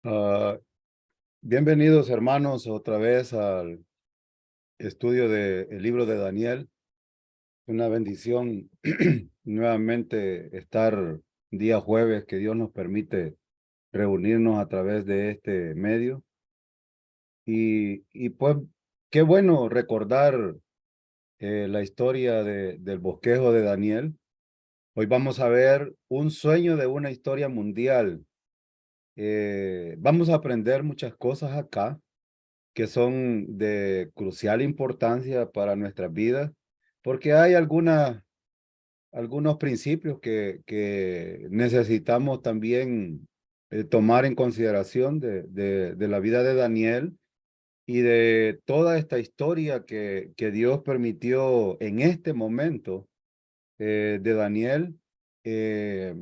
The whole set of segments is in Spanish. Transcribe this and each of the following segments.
Ah, Bienvenidos hermanos otra vez al estudio del libro de Daniel. Una bendición nuevamente estar día jueves que Dios nos permite reunirnos a través de este medio. Y pues qué bueno recordar la historia del bosquejo de Daniel. Hoy vamos a ver un sueño de una historia mundial. Vamos a aprender muchas cosas acá que son de crucial importancia para nuestras vidas, porque hay algunos principios que necesitamos también tomar en consideración de la vida de Daniel y de toda esta historia que Dios permitió en este momento de Daniel, eh,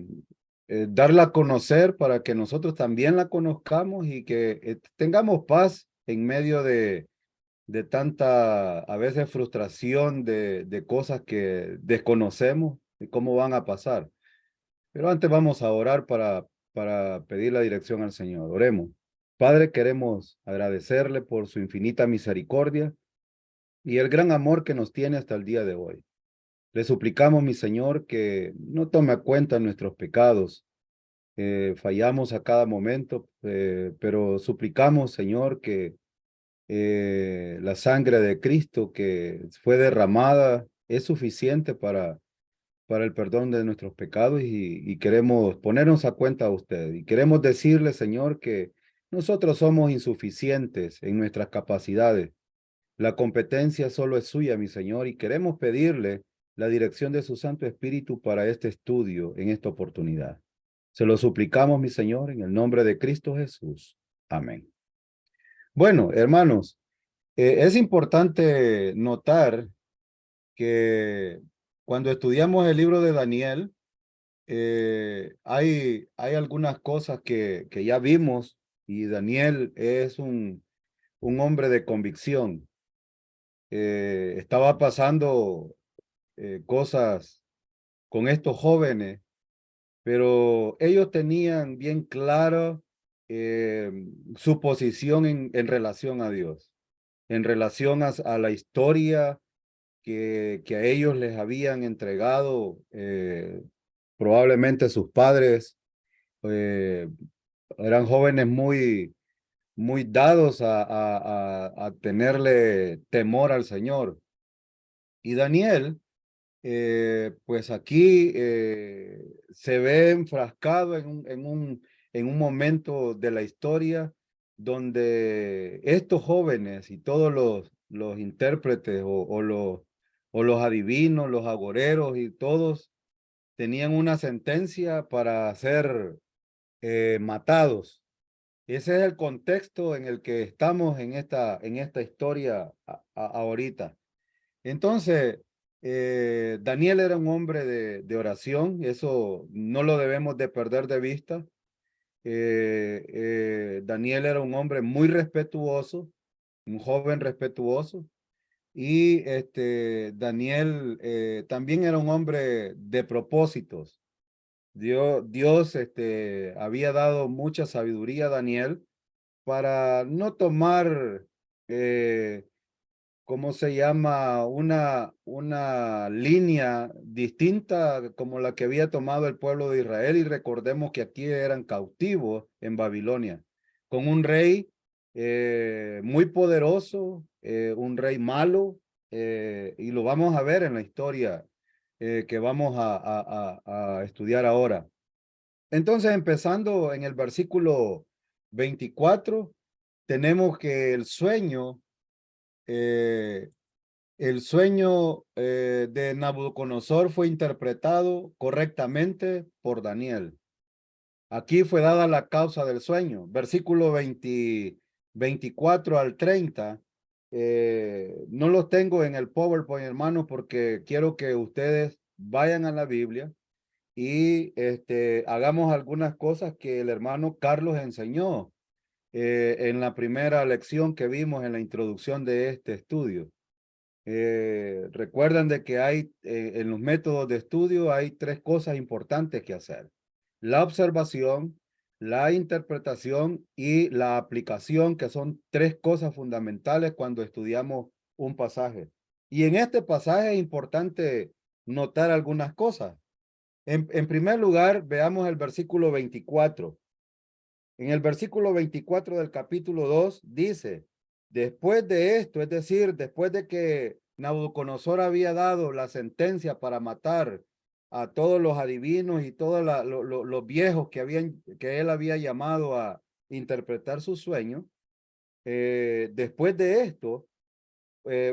darla a conocer para que nosotros también la conozcamos y que tengamos paz en medio de tanta, a veces, frustración de cosas que desconocemos y cómo van a pasar. Pero antes vamos a orar para pedir la dirección al Señor. Oremos. Padre, queremos agradecerle por su infinita misericordia y el gran amor que nos tiene hasta el día de hoy. Le suplicamos, mi Señor, que no tome a cuenta nuestros pecados. Fallamos a cada momento, pero suplicamos, Señor, que la sangre de Cristo que fue derramada es suficiente para el perdón de nuestros pecados y queremos ponernos a cuenta a usted. Y queremos decirle, Señor, que nosotros somos insuficientes en nuestras capacidades. La competencia solo es suya, mi Señor, y queremos pedirle la dirección de su Santo Espíritu para este estudio en esta oportunidad. Se lo suplicamos, mi Señor, en el nombre de Cristo Jesús. Amén. Bueno, hermanos, es importante notar que cuando estudiamos el libro de Daniel, hay algunas cosas que ya vimos y Daniel es un hombre de convicción. Estaba pasando cosas con estos jóvenes, pero ellos tenían bien claro eh, su posición en relación a Dios, en relación a la historia que a ellos les habían entregado probablemente sus padres. eh, Eran jóvenes muy dados a tenerle temor al Señor. Y Daniel, pues aquí se ve enfrascado en un momento de la historia donde estos jóvenes y todos los intérpretes o los adivinos, los agoreros y todos tenían una sentencia para ser matados. Ese es el contexto en el que estamos en esta historia ahorita. Entonces, Daniel era un hombre de oración, eso no lo debemos de perder de vista. Daniel era un hombre muy respetuoso, un joven respetuoso, y Daniel también era un hombre de propósitos. Dios había dado mucha sabiduría a Daniel para no tomar eh, ¿cómo se llama? Una línea distinta como la que había tomado el pueblo de Israel. Y recordemos que aquí eran cautivos en Babilonia, con un rey muy poderoso, un rey malo, y lo vamos a ver en la historia que vamos a estudiar ahora. Entonces, empezando en el versículo 24, tenemos que eh, el sueño de Nabucodonosor fue interpretado correctamente por Daniel. Aquí fue dada la causa del sueño. Versículo 24 al 30. No los tengo en el PowerPoint, hermano, porque quiero que ustedes vayan a la Biblia y hagamos algunas cosas que el hermano Carlos enseñó en la primera lección que vimos en la introducción de este estudio. Recuerdan de que hay en los métodos de estudio hay tres cosas importantes que hacer: la observación, la interpretación y la aplicación, que son tres cosas fundamentales cuando estudiamos un pasaje. Y en este pasaje es importante notar algunas cosas. En primer lugar, veamos el versículo 24. En el versículo 24 del capítulo 2 dice, después de esto, es decir, después de que Nabucodonosor había dado la sentencia para matar a todos los adivinos y todos los viejos que él había llamado a interpretar su sueño, después de esto,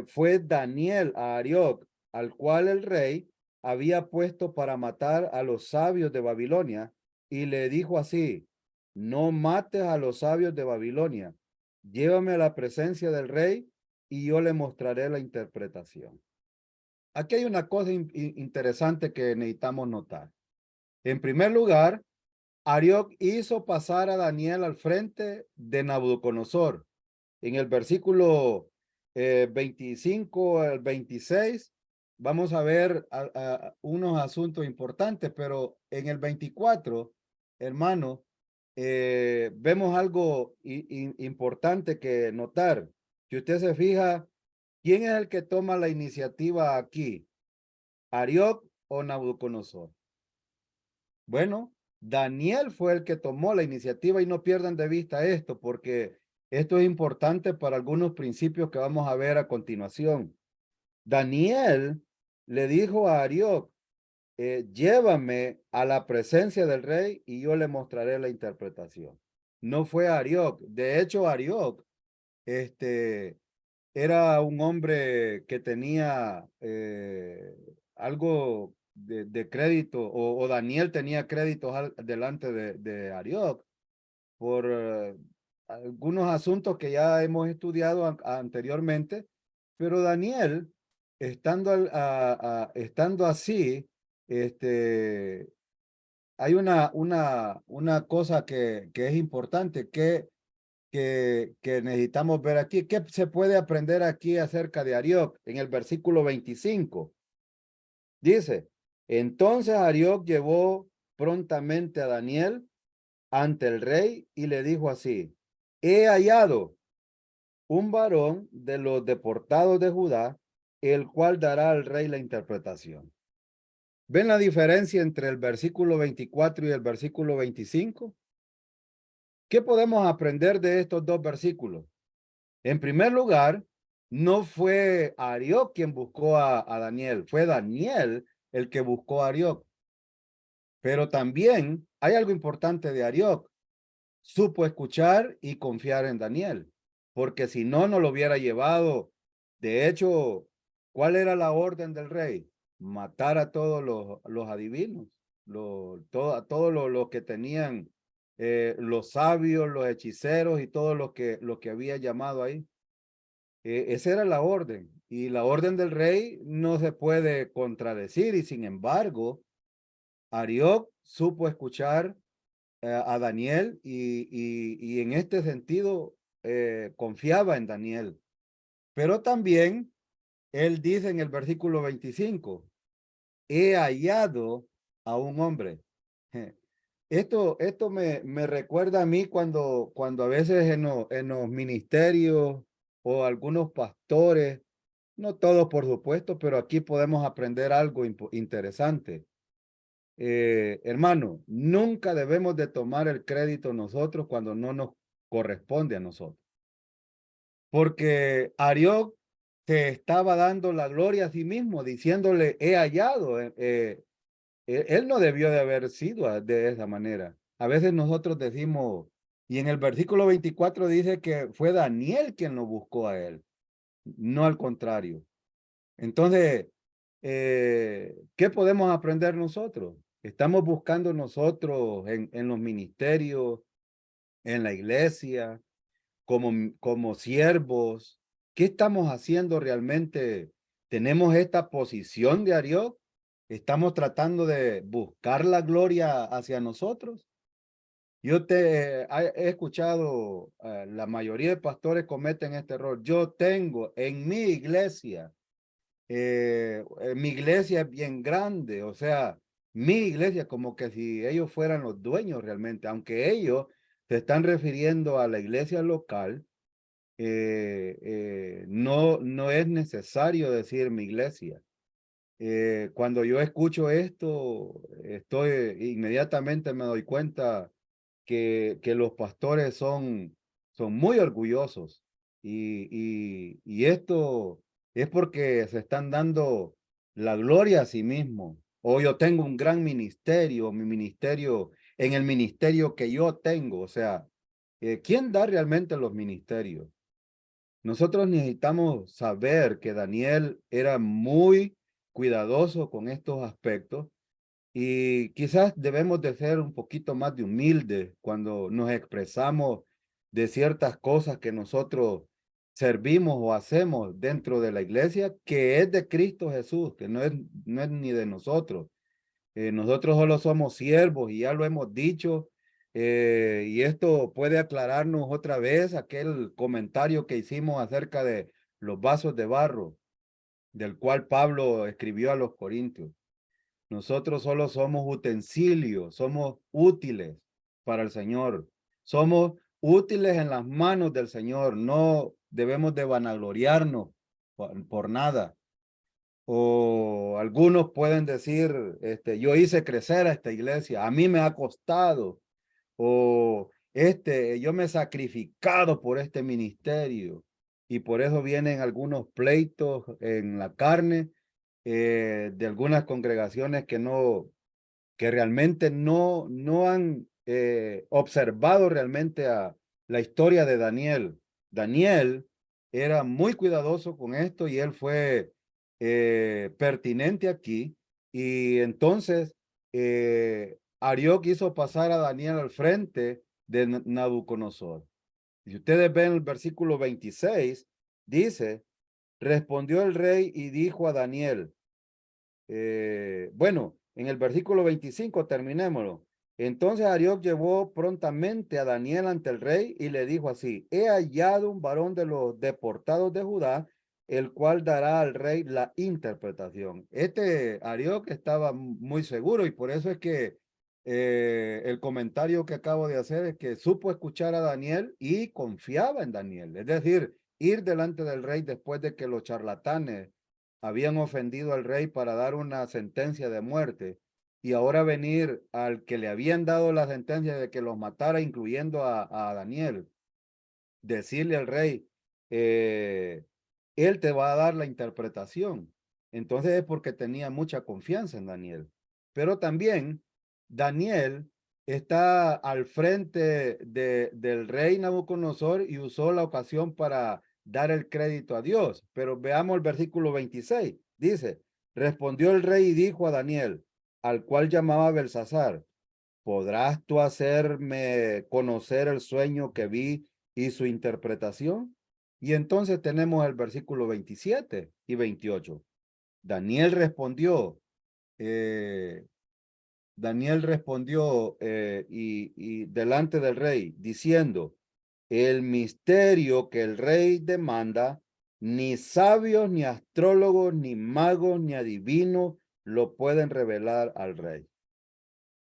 fue Daniel a Arioc, al cual el rey había puesto para matar a los sabios de Babilonia, y le dijo así, no mates a los sabios de Babilonia, llévame a la presencia del rey y yo le mostraré la interpretación. Aquí hay una cosa interesante que necesitamos notar. En primer lugar, Arioc hizo pasar a Daniel al frente de Nabucodonosor. En el versículo 25 al 26, vamos a ver unos asuntos importantes, pero en el 24, hermano, vemos algo importante que notar. Si usted se fija, ¿quién es el que toma la iniciativa aquí? ¿Arioc o Nabucodonosor? Bueno, Daniel fue el que tomó la iniciativa y no pierdan de vista esto, porque esto es importante para algunos principios que vamos a ver a continuación. Daniel le dijo a Arioc, llévame a la presencia del rey y yo le mostraré la interpretación. No fue Arioc. De hecho, Arioc, era un hombre que tenía algo de crédito, o Daniel tenía créditos delante de Arioc por algunos asuntos que ya hemos estudiado anteriormente, pero Daniel, estando así, hay una cosa que es importante, que necesitamos ver aquí. ¿Qué se puede aprender aquí acerca de Arioc? En el versículo 25 dice, entonces Arioc llevó prontamente a Daniel ante el rey y le dijo así, he hallado un varón de los deportados de Judá, el cual dará al rey la interpretación. ¿Ven la diferencia entre el versículo 24 y el versículo 25? ¿Qué podemos aprender de estos dos versículos? En primer lugar, no fue Arioc quien buscó a Daniel, fue Daniel el que buscó a Arioc. Pero también hay algo importante de Arioc. Supo escuchar y confiar en Daniel, porque si no, no lo hubiera llevado. De hecho, ¿cuál era la orden del rey? Matar a todos los adivinos, a todos los que tenían los sabios, los hechiceros y todos los que había llamado ahí. Esa era la orden, y la orden del rey no se puede contradecir, y sin embargo, Arioc supo escuchar a Daniel y en este sentido confiaba en Daniel. Pero también él dice en el versículo 25, he hallado a un hombre. Esto me recuerda a mí cuando a veces en los ministerios o algunos pastores, no todos por supuesto, pero aquí podemos aprender algo interesante. Hermano, nunca debemos de tomar el crédito nosotros cuando no nos corresponde a nosotros. Porque Arioc se estaba dando la gloria a sí mismo, diciéndole, he hallado. Él no debió de haber sido de esa manera. A veces nosotros decimos, y en el versículo 24 dice que fue Daniel quien lo buscó a él, no al contrario. Entonces, ¿qué podemos aprender nosotros? Estamos buscando nosotros en los ministerios, en la iglesia, como siervos. ¿Qué estamos haciendo realmente? ¿Tenemos esta posición de Arioc? ¿Estamos tratando de buscar la gloria hacia nosotros? He escuchado, la mayoría de pastores cometen este error. Yo tengo en mi iglesia mi iglesia es bien grande, o sea, mi iglesia, como que si ellos fueran los dueños realmente, aunque ellos se están refiriendo a la iglesia local. No es necesario decir mi iglesia. Cuando yo escucho esto, inmediatamente me doy cuenta que los pastores son muy orgullosos y esto es porque se están dando la gloria a sí mismo. O yo tengo un gran ministerio, mi ministerio, en el ministerio que yo tengo. O sea, ¿quién da realmente los ministerios? Nosotros necesitamos saber que Daniel era muy cuidadoso con estos aspectos y quizás debemos de ser un poquito más de humildes cuando nos expresamos de ciertas cosas que nosotros servimos o hacemos dentro de la iglesia, que es de Cristo Jesús, que no es ni de nosotros. Nosotros solo somos siervos y ya lo hemos dicho. Y esto puede aclararnos otra vez aquel comentario que hicimos acerca de los vasos de barro, del cual Pablo escribió a los Corintios. Nosotros solo somos utensilios, somos útiles para el Señor. Somos útiles en las manos del Señor. No debemos de vanagloriarnos por nada. O algunos pueden decir, yo hice crecer a esta iglesia, a mí me ha costado, o yo me he sacrificado por este ministerio, y por eso vienen algunos pleitos en la carne de algunas congregaciones que realmente no han observado realmente a la historia de Daniel. Daniel era muy cuidadoso con esto y él fue pertinente aquí. Y entonces Arioc hizo pasar a Daniel al frente de Nabucodonosor. Si ustedes ven el versículo 26, dice, respondió el rey y dijo a Daniel, bueno, en el versículo 25, terminémoslo. Entonces Arioc llevó prontamente a Daniel ante el rey y le dijo así, he hallado un varón de los deportados de Judá, el cual dará al rey la interpretación. Este Arioc estaba muy seguro y por eso es que el comentario que acabo de hacer es que supo escuchar a Daniel y confiaba en Daniel. Es decir, ir delante del rey después de que los charlatanes habían ofendido al rey para dar una sentencia de muerte y ahora venir al que le habían dado la sentencia de que los matara, incluyendo a Daniel, decirle al rey, eh, él te va a dar la interpretación. Entonces es porque tenía mucha confianza en Daniel. Pero también Daniel está al frente del rey Nabucodonosor y usó la ocasión para dar el crédito a Dios. Pero veamos el versículo 26. Dice, respondió el rey y dijo a Daniel, al cual llamaba Belsasar, ¿podrás tú hacerme conocer el sueño que vi y su interpretación? Y entonces tenemos el versículo 27 y 28. Daniel respondió, eh, Daniel respondió y delante del rey, diciendo, el misterio que el rey demanda, ni sabios, ni astrólogos, ni magos, ni adivinos lo pueden revelar al rey.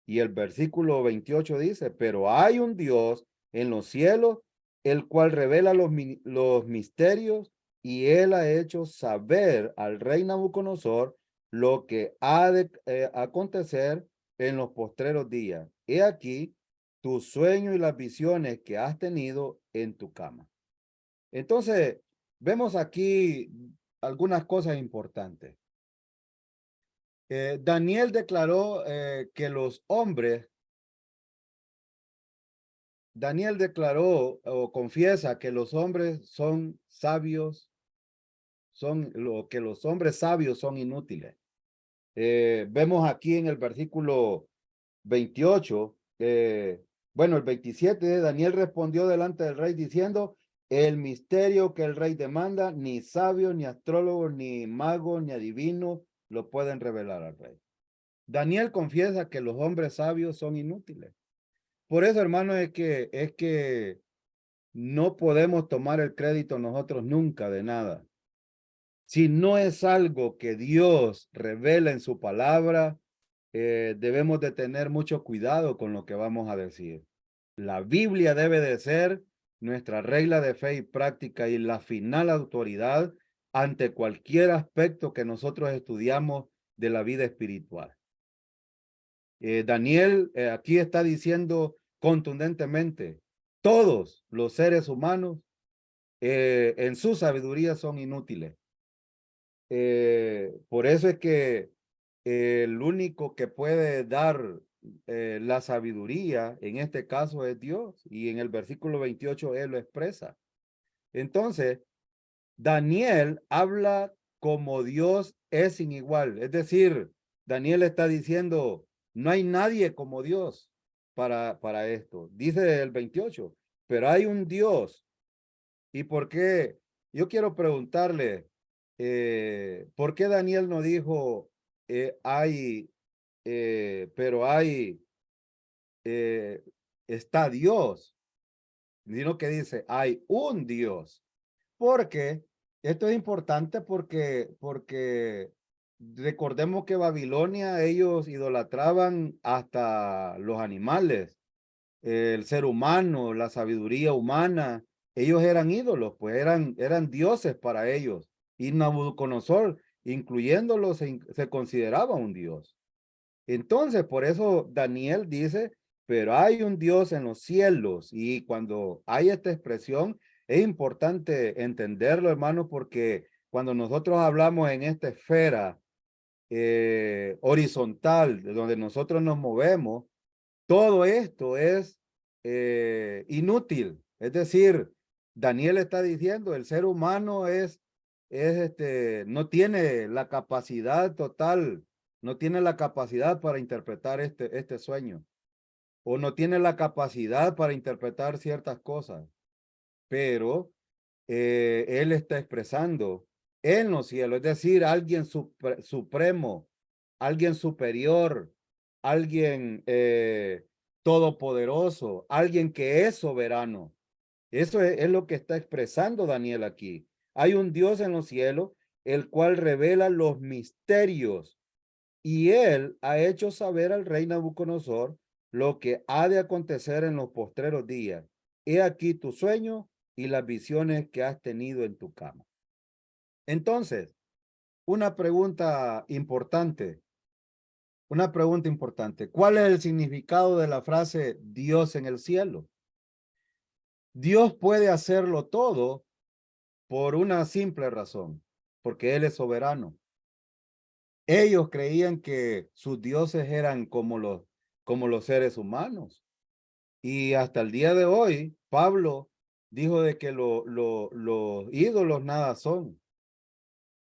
Y el versículo 28 dice, pero hay un Dios en los cielos, el cual revela los misterios, y él ha hecho saber al rey Nabucodonosor lo que ha de acontecer en los postreros días. He aquí tu sueño y las visiones que has tenido en tu cama. Entonces, vemos aquí algunas cosas importantes. Daniel declaró que los hombres Daniel declaró o confiesa que los hombres son sabios, que los hombres sabios son inútiles. Vemos aquí en el versículo 28, bueno, el 27, Daniel respondió delante del rey diciendo, el misterio que el rey demanda, ni sabios, ni astrólogos, ni magos, ni adivinos lo pueden revelar al rey. Daniel confiesa que los hombres sabios son inútiles. Por eso, hermano, es que no podemos tomar el crédito nosotros nunca de nada. Si no es algo que Dios revela en su palabra, debemos de tener mucho cuidado con lo que vamos a decir. La Biblia debe de ser nuestra regla de fe y práctica y la final autoridad ante cualquier aspecto que nosotros estudiamos de la vida espiritual. Daniel aquí está diciendo contundentemente, todos los seres humanos en su sabiduría son inútiles. Por eso es que el único que puede dar la sabiduría, en este caso es Dios, y en el versículo 28 él lo expresa. Entonces, Daniel habla como Dios es sin igual. Es decir, Daniel está diciendo, no hay nadie como Dios para esto. Dice el 28, pero hay un Dios. ¿Y por qué? Yo quiero preguntarle, ¿por qué Daniel no dijo, pero hay, eh, está Dios? Sino que dice, hay un Dios. Porque esto es importante porque recordemos que Babilonia ellos idolatraban hasta los animales, el ser humano, la sabiduría humana. Ellos eran ídolos, pues eran dioses para ellos. Y Nabucodonosor, incluyéndolos, se consideraba un dios. Entonces, por eso Daniel dice, pero hay un Dios en los cielos. Y cuando hay esta expresión, es importante entenderlo, hermano, porque cuando nosotros hablamos en esta esfera horizontal, de donde nosotros nos movemos, todo esto es inútil. Es decir, Daniel está diciendo, el ser humano no tiene la capacidad total, no tiene la capacidad para interpretar este sueño, o no tiene la capacidad para interpretar ciertas cosas, pero él está expresando en los cielos, es decir, alguien supremo, alguien superior, alguien todopoderoso, alguien que es soberano. Eso es lo que está expresando Daniel aquí. Hay un Dios en los cielos, el cual revela los misterios, y él ha hecho saber al rey Nabucodonosor lo que ha de acontecer en los postreros días. He aquí tu sueño y las visiones que has tenido en tu cama. Entonces, una pregunta importante, una pregunta importante. ¿Cuál es el significado de la frase Dios en el cielo? Dios puede hacerlo todo por una simple razón, porque Él es soberano. Ellos creían que sus dioses eran como los seres humanos. Y hasta el día de hoy, Pablo dijo de que los ídolos nada son.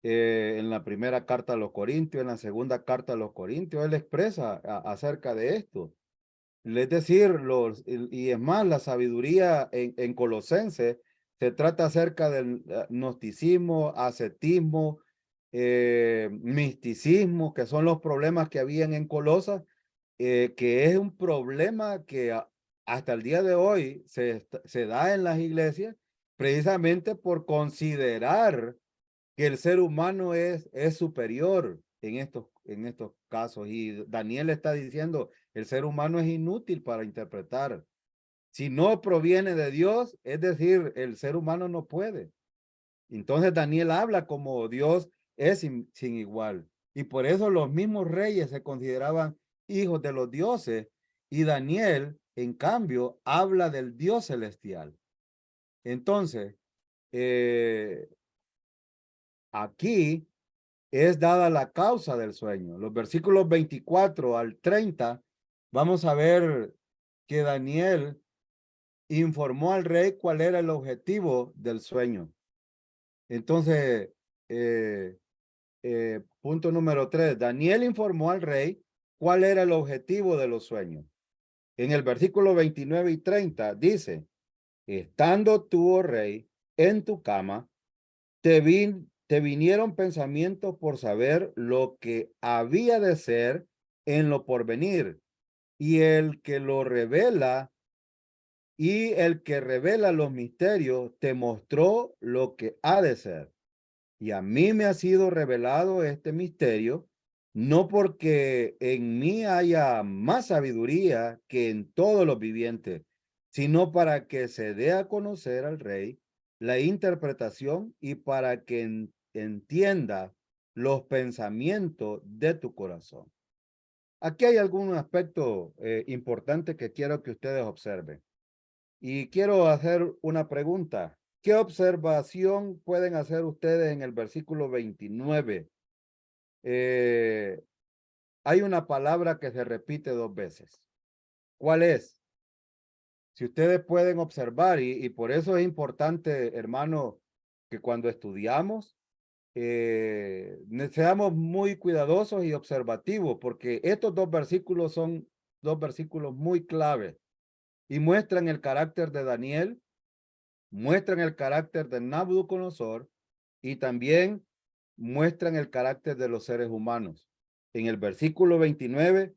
En la primera carta a los Corintios, en la segunda carta a los Corintios, él expresa acerca de esto. Es decir, y es más, la sabiduría en Colosenses se trata acerca del gnosticismo, ascetismo, misticismo, que son los problemas que habían en Colosas, que es un problema que hasta el día de hoy se da en las iglesias precisamente por considerar que el ser humano es superior en estos casos. Y Daniel está diciendo, el ser humano es inútil para interpretar. Si no proviene de Dios, es decir, el ser humano no puede. Entonces Daniel habla como Dios es sin igual. Y por eso los mismos reyes se consideraban hijos de los dioses. Y Daniel, en cambio, habla del Dios celestial. Entonces, aquí es dada la causa del sueño. Los versículos 24 al 30, vamos a ver que Daniel informó al rey cuál era el objetivo del sueño. Entonces, punto número 3, Daniel informó al rey cuál era el objetivo de los sueños. En el versículo 29 y 30 dice, estando tú, oh rey, en tu cama, te vinieron pensamientos por saber lo que había de ser en lo porvenir, y el que revela los misterios te mostró lo que ha de ser. Y a mí me ha sido revelado este misterio, no porque en mí haya más sabiduría que en todos los vivientes, sino para que se dé a conocer al rey la interpretación y para que entienda los pensamientos de tu corazón. Aquí hay algún aspecto importante que quiero que ustedes observen. Y quiero hacer una pregunta. ¿Qué observación pueden hacer ustedes en el versículo 29? Eh, Hay una palabra que se repite 2 veces. ¿Cuál es? Si ustedes pueden observar, y por eso es importante, hermano, que cuando estudiamos, seamos muy cuidadosos y observativos, porque estos 2 versículos son 2 versículos muy claves y muestran el carácter de Daniel, muestran el carácter de Nabucodonosor y también muestran el carácter de los seres humanos. En el versículo 29,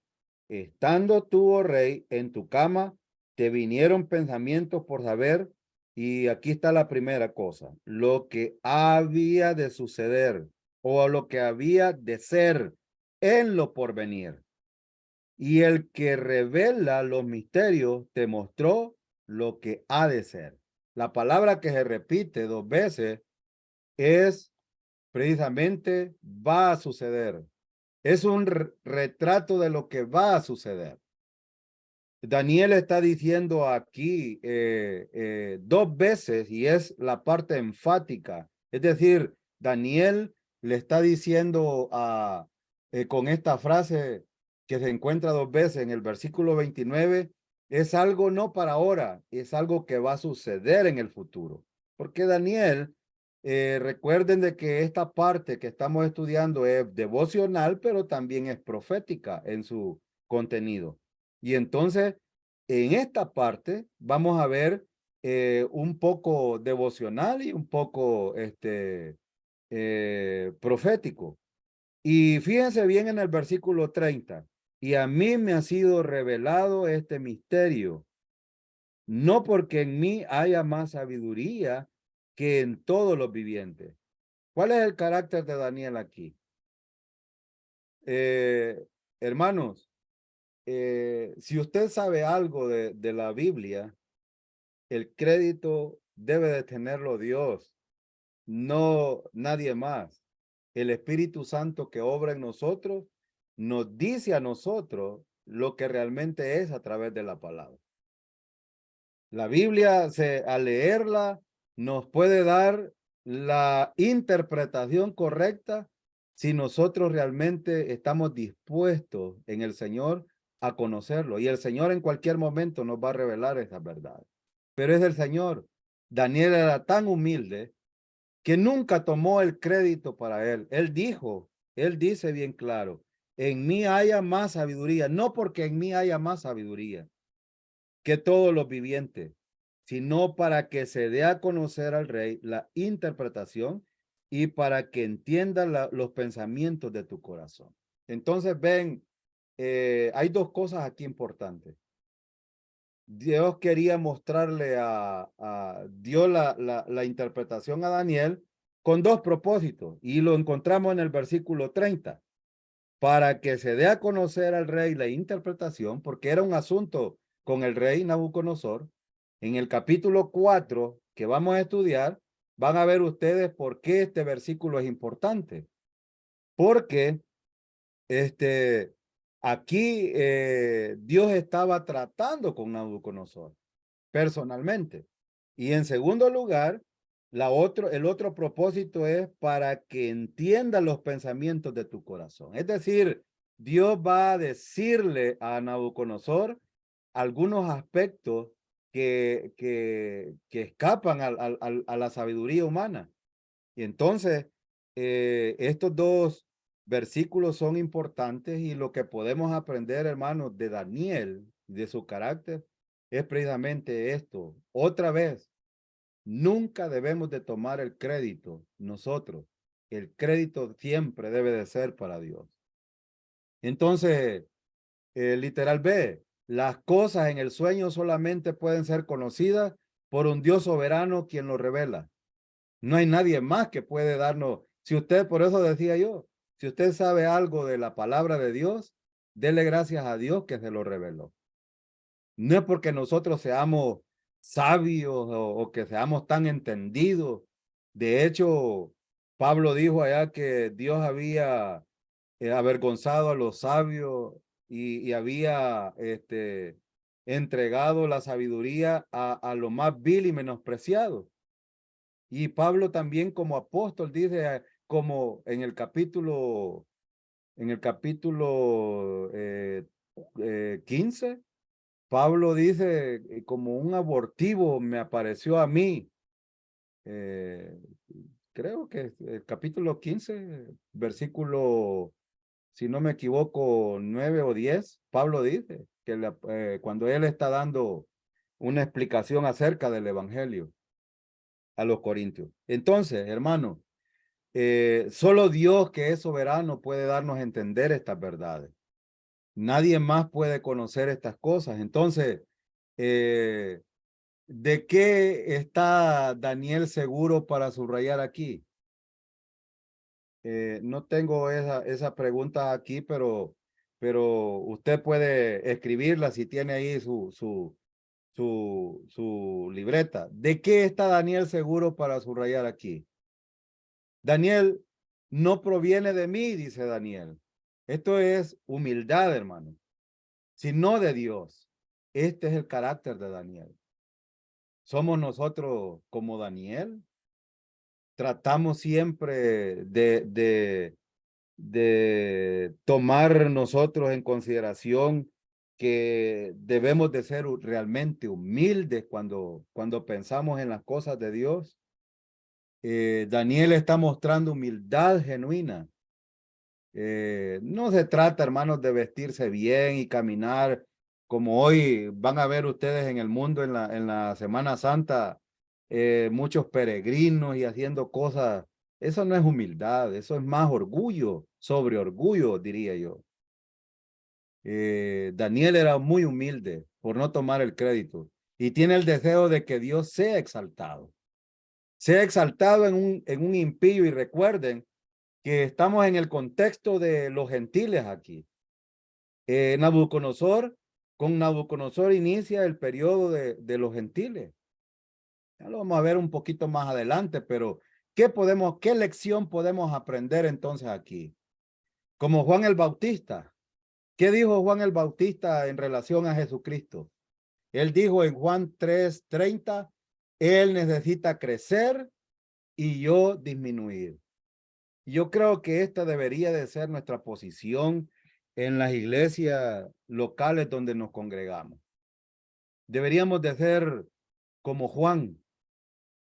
estando tú, oh rey, en tu cama, te vinieron pensamientos por saber, y aquí está la primera cosa, lo que había de suceder o lo que había de ser en lo porvenir. Y el que revela los misterios te mostró lo que ha de ser. La palabra que se repite 2 veces es precisamente va a suceder. Es un retrato de lo que va a suceder. Daniel está diciendo aquí 2 veces y es la parte enfática. Es decir, Daniel le está diciendo con esta frase que se encuentra 2 veces en el versículo 29, es algo no para ahora, es algo que va a suceder en el futuro. Porque Daniel, recuerden de que esta parte que estamos estudiando es devocional, pero también es profética en su contenido. Y entonces, en esta parte vamos a ver un poco devocional y un poco profético. Y fíjense bien en el versículo 30. Y a mí me ha sido revelado este misterio, no porque en mí haya más sabiduría que en todos los vivientes. ¿Cuál es el carácter de Daniel aquí? Eh, Hermanos, si usted sabe algo de la Biblia, el crédito debe de tenerlo Dios, no nadie más. El Espíritu Santo que obra en nosotros nos dice a nosotros lo que realmente es a través de la palabra. La Biblia, al leerla, nos puede dar la interpretación correcta si nosotros realmente estamos dispuestos en el Señor a conocerlo. Y el Señor en cualquier momento nos va a revelar esa verdad. Pero es el Señor. Daniel era tan humilde que nunca tomó el crédito para él. Él dice bien claro, en mí haya más sabiduría, no porque en mí haya más sabiduría que todos los vivientes, sino para que se dé a conocer al rey la interpretación y para que entienda los pensamientos de tu corazón. Entonces, ven, hay 2 cosas aquí importantes. Dios quería mostrarle dio la interpretación a Daniel con 2 propósitos y lo encontramos en el versículo 30 para que se dé a conocer al rey la interpretación, porque era un asunto con el rey Nabucodonosor. En el capítulo 4 que vamos a estudiar, van a ver ustedes por qué este versículo es importante. Porque aquí Dios estaba tratando con Nabucodonosor personalmente. Y en segundo lugar, el otro propósito es para que entienda los pensamientos de tu corazón. Es decir, Dios va a decirle a Nabucodonosor algunos aspectos que escapan a la sabiduría humana. Y entonces, estos 2 versículos son importantes y lo que podemos aprender, hermanos, de Daniel, de su carácter, es precisamente esto. Otra vez, nunca debemos de tomar el crédito nosotros. El crédito siempre debe de ser para Dios. Entonces, literal B, las cosas en el sueño solamente pueden ser conocidas por un Dios soberano quien lo revela. No hay nadie más que puede darnos. Si usted, por eso decía yo, Si usted sabe algo de la palabra de Dios, dele gracias a Dios que se lo reveló. No es porque nosotros seamos sabios o que seamos tan entendidos. De hecho, Pablo dijo allá que Dios había avergonzado a los sabios y había entregado la sabiduría a lo más vil y menospreciado. Y Pablo también como apóstol dice, como en el capítulo 15, Pablo dice, como un abortivo me apareció a mí. Eh, Creo que es el capítulo 15, versículo, si no me equivoco, 9 o 10, Pablo dice que cuando él está dando una explicación acerca del evangelio a los corintios. Entonces, hermano, solo Dios, que es soberano, puede darnos a entender estas verdades. Nadie más puede conocer estas cosas. Entonces, ¿de qué está Daniel seguro para subrayar aquí? No tengo esa pregunta aquí, pero usted puede escribirla si tiene ahí su libreta. ¿De qué está Daniel seguro para subrayar aquí? Daniel no proviene de mí, dice Daniel. Esto es humildad, hermano, sino de Dios. Este es el carácter de Daniel. ¿Somos nosotros como Daniel? Tratamos siempre de tomar nosotros en consideración que debemos de ser realmente humildes cuando pensamos en las cosas de Dios. Daniel está mostrando humildad genuina. No se trata, hermanos, de vestirse bien y caminar como hoy van a ver ustedes en el mundo en la Semana Santa, muchos peregrinos y haciendo cosas. Eso no es humildad, eso es más orgullo, sobre orgullo, diría yo. Daniel era muy humilde por no tomar el crédito y tiene el deseo de que Dios sea exaltado. Sea exaltado en un impío, y recuerden que estamos en el contexto de los gentiles aquí. Con Nabucodonosor inicia el periodo de los gentiles. Ya lo vamos a ver un poquito más adelante, pero ¿qué lección podemos aprender entonces aquí? Como Juan el Bautista. ¿Qué dijo Juan el Bautista en relación a Jesucristo? Él dijo en Juan 3:30, él necesita crecer y yo disminuir. Yo creo que esta debería de ser nuestra posición en las iglesias locales donde nos congregamos. Deberíamos de ser como Juan.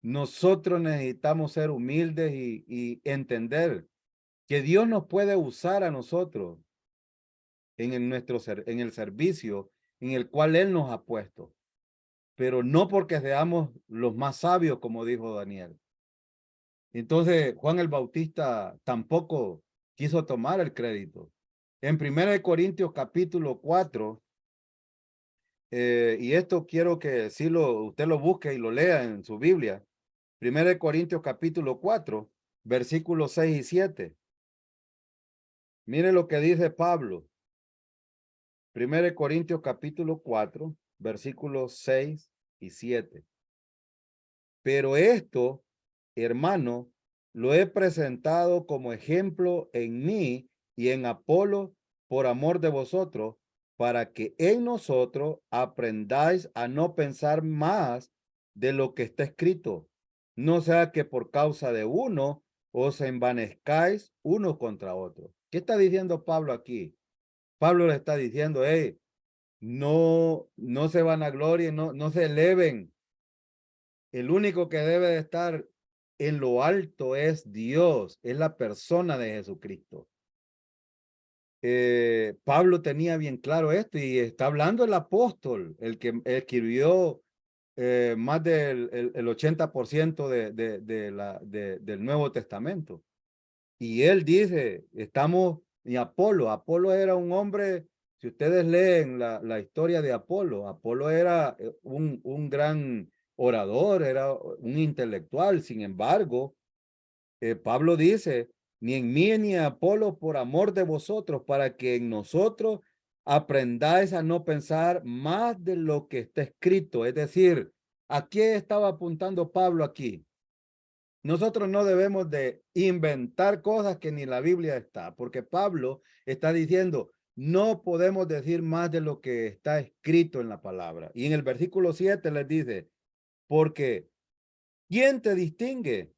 Nosotros necesitamos ser humildes y entender que Dios nos puede usar a nosotros en el servicio en el cual Él nos ha puesto, pero no porque seamos los más sabios, como dijo Daniel. Entonces, Juan el Bautista tampoco quiso tomar el crédito. En 1 Corintios capítulo 4, y esto quiero que si usted lo busque y lo lea en su Biblia. 1 Corintios capítulo 4, versículos 6 y 7. Mire lo que dice Pablo. 1 Corintios capítulo 4, versículos 6 y 7. Pero esto, hermano, lo he presentado como ejemplo en mí y en Apolo por amor de vosotros, para que en nosotros aprendáis a no pensar más de lo que está escrito, no sea que por causa de uno os envanezcáis uno contra otro. ¿Qué está diciendo Pablo aquí? Pablo le está diciendo, hey, no se vanaglorien, no se eleven. El único que debe de estar en lo alto es Dios, es la persona de Jesucristo. Pablo tenía bien claro esto y está hablando el apóstol, el que escribió más del el 80% del Nuevo Testamento. Y él dice, y Apolo era un hombre, si ustedes leen la historia de Apolo era un gran orador, era un intelectual. Sin embargo, Pablo dice ni en mí ni en Apolo, por amor de vosotros, para que en nosotros aprendáis a no pensar más de lo que está escrito. Es decir, ¿a qué estaba apuntando Pablo aquí? Nosotros no debemos de inventar cosas que ni la Biblia está, porque Pablo está diciendo, no podemos decir más de lo que está escrito en la palabra. Y en el versículo 7 les dice, porque ¿quién te distingue?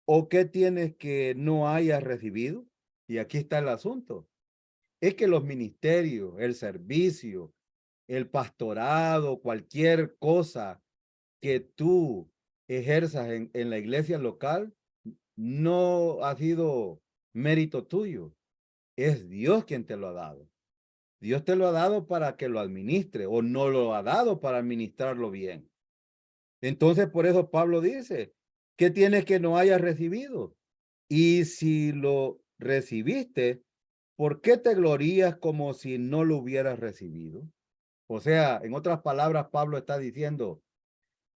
¿O qué tienes que no hayas recibido? Y aquí está el asunto. Es que los ministerios, el servicio, el pastorado, cualquier cosa que tú ejerzas en la iglesia local, no ha sido mérito tuyo. Es Dios quien te lo ha dado. Dios te lo ha dado para que lo administre o no lo ha dado para administrarlo bien. Entonces, por eso Pablo dice, ¿qué tienes que no hayas recibido? Y si lo recibiste, ¿por qué te glorías como si no lo hubieras recibido? O sea, en otras palabras, Pablo está diciendo,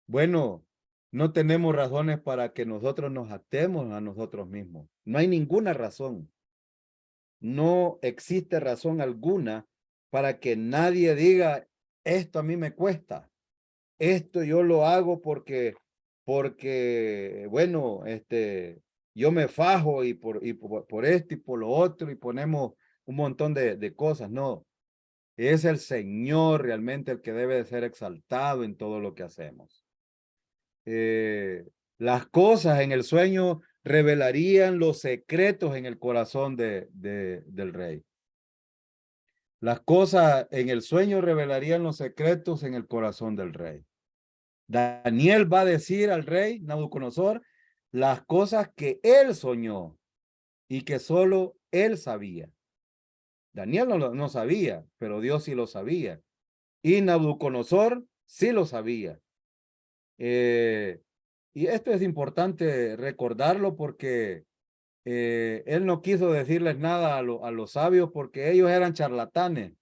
bueno, no tenemos razones para que nosotros nos atemos a nosotros mismos. No hay ninguna razón. No existe razón alguna para que nadie diga, esto a mí me cuesta. Esto yo lo hago porque, bueno, yo me fajo por esto y por lo otro y ponemos un montón de cosas. No, es el Señor realmente el que debe de ser exaltado en todo lo que hacemos. Las cosas en el sueño revelarían los secretos en el corazón del rey. Las cosas en el sueño revelarían los secretos en el corazón del rey. Daniel va a decir al rey Nabucodonosor las cosas que él soñó y que solo él sabía. Daniel no sabía, pero Dios sí lo sabía. Y Nabucodonosor sí lo sabía. Y esto es importante recordarlo porque él no quiso decirles nada a los sabios porque ellos eran charlatanes.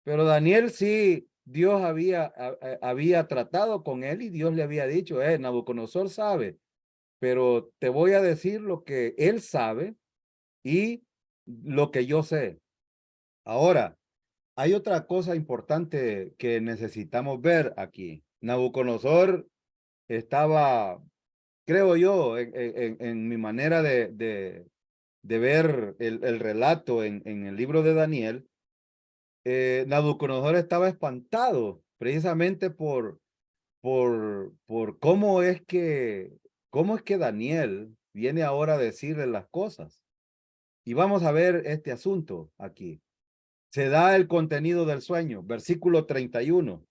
Pero Daniel sí, Dios había tratado con él y Dios le había dicho, Nabucodonosor sabe, pero te voy a decir lo que él sabe y lo que yo sé. Ahora, hay otra cosa importante que necesitamos ver aquí. Nabucodonosor estaba, creo yo, en mi manera de ver el relato en el libro de Daniel, Nabucodonosor estaba espantado precisamente por cómo es que Daniel viene ahora a decirle las cosas. Y vamos a ver este asunto aquí. Se da el contenido del sueño, versículo 31.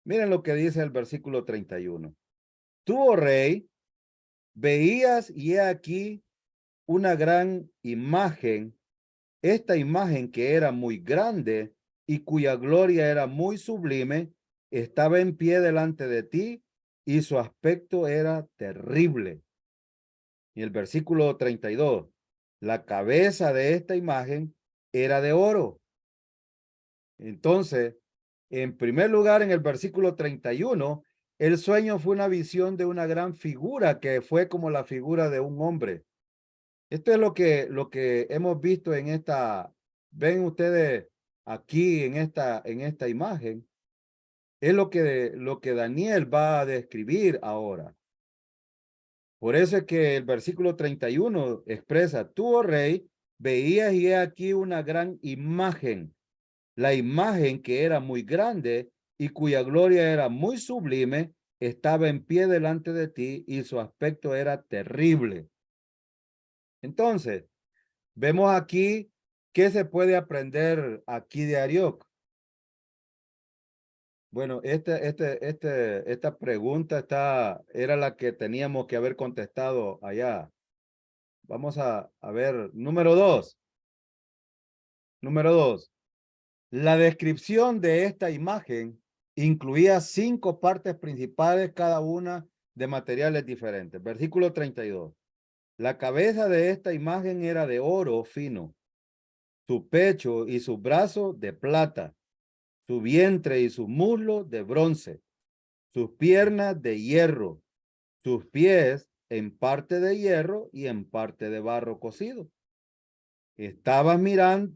Miren lo que dice el versículo 31. Tú, oh rey, veías y he aquí una gran imagen, esta imagen que era muy grande y cuya gloria era muy sublime, estaba en pie delante de ti y su aspecto era terrible. Y el versículo 32, la cabeza de esta imagen era de oro. Entonces, en primer lugar, en el versículo 31, el sueño fue una visión de una gran figura que fue como la figura de un hombre. Esto es lo que hemos visto en esta, ven ustedes aquí en esta imagen, es lo que Daniel va a describir ahora. Por eso es que el versículo 31 expresa, tú, oh rey, veías y he aquí una gran imagen, la imagen que era muy grande y cuya gloria era muy sublime, estaba en pie delante de ti y su aspecto era terrible. Entonces, vemos aquí qué se puede aprender aquí de Arioc. Bueno, esta pregunta era la que teníamos que haber contestado allá. Vamos a ver, número dos. Número dos. La descripción de esta imagen incluía 5 partes principales, cada una de materiales diferentes. Versículo 32. La cabeza de esta imagen era de oro fino, su pecho y su brazo de plata, su vientre y su muslo de bronce, sus piernas de hierro, sus pies en parte de hierro y en parte de barro cocido. Estaba mirando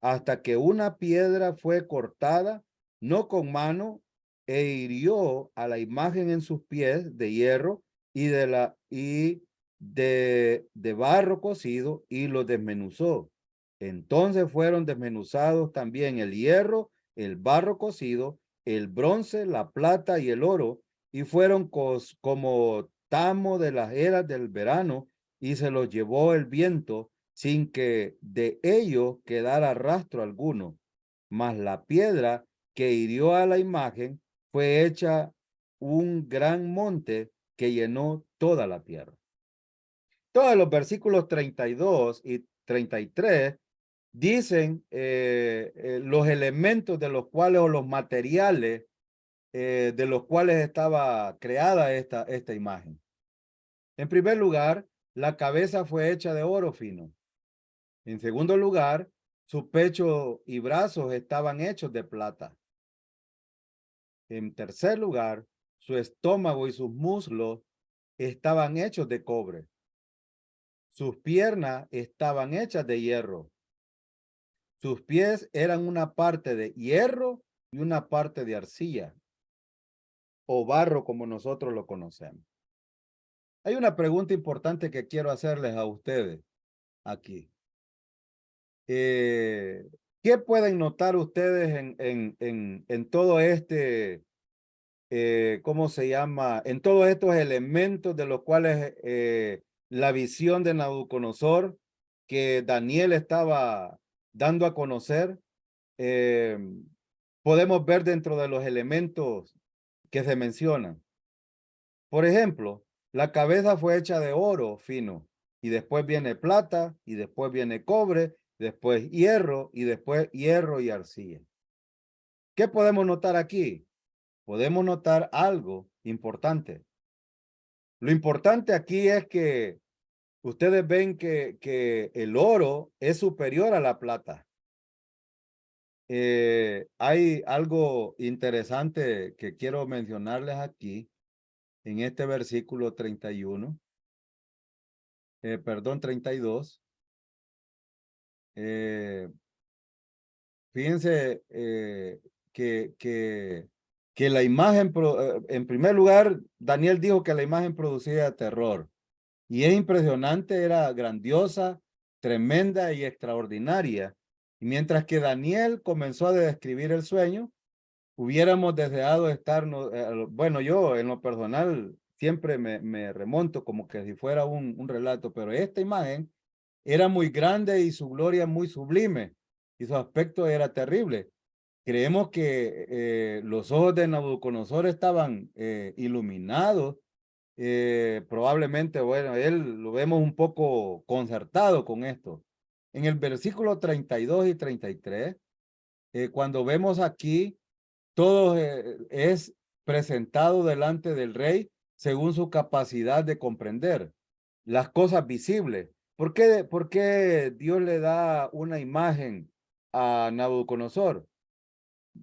hasta que una piedra fue cortada, no con mano, e hirió a la imagen en sus pies de hierro y de barro cocido y lo desmenuzó. Entonces fueron desmenuzados también el hierro, el barro cocido, el bronce, la plata y el oro, y fueron como tamo de las eras del verano, y se los llevó el viento sin que de ellos quedara rastro alguno. Mas la piedra que hirió a la imagen fue hecha un gran monte que llenó toda la tierra. Todos los versículos 32 y 33 dicen los elementos de los cuales o los materiales de los cuales estaba creada esta imagen. En primer lugar, la cabeza fue hecha de oro fino. En segundo lugar, su pecho y brazos estaban hechos de plata. En tercer lugar, su estómago y sus muslos estaban hechos de cobre. Sus piernas estaban hechas de hierro. Sus pies eran una parte de hierro y una parte de arcilla o barro como nosotros lo conocemos. Hay una pregunta importante que quiero hacerles a ustedes aquí. ¿Qué pueden notar ustedes en todo cómo se llama? En todos estos elementos de los cuales la visión de Nabucodonosor que Daniel estaba dando a conocer, eh, podemos ver dentro de los elementos que se mencionan. Por ejemplo, la cabeza fue hecha de oro fino, y después viene plata, y después viene cobre, después hierro, y después hierro y arcilla. ¿Qué podemos notar aquí? Podemos notar algo importante. Lo importante aquí es que ustedes ven que el oro es superior a la plata. Hay algo interesante que quiero mencionarles aquí en este versículo 31. Perdón, 32. Eh, Fíjense que la imagen, en primer lugar, Daniel dijo que la imagen producía terror. Y es impresionante, era grandiosa, tremenda y extraordinaria. Y mientras que Daniel comenzó a describir el sueño, hubiéramos deseado estarnos, bueno, yo en lo personal siempre me remonto como que si fuera un relato, pero esta imagen era muy grande y su gloria muy sublime y su aspecto era terrible. Creemos que los ojos de Nabucodonosor estaban iluminados. Probablemente, bueno, él lo vemos un poco concertado con esto. En el versículo 32 y 33, cuando vemos aquí, todo es presentado delante del rey según su capacidad de comprender las cosas visibles. Por qué Dios le da una imagen a Nabucodonosor?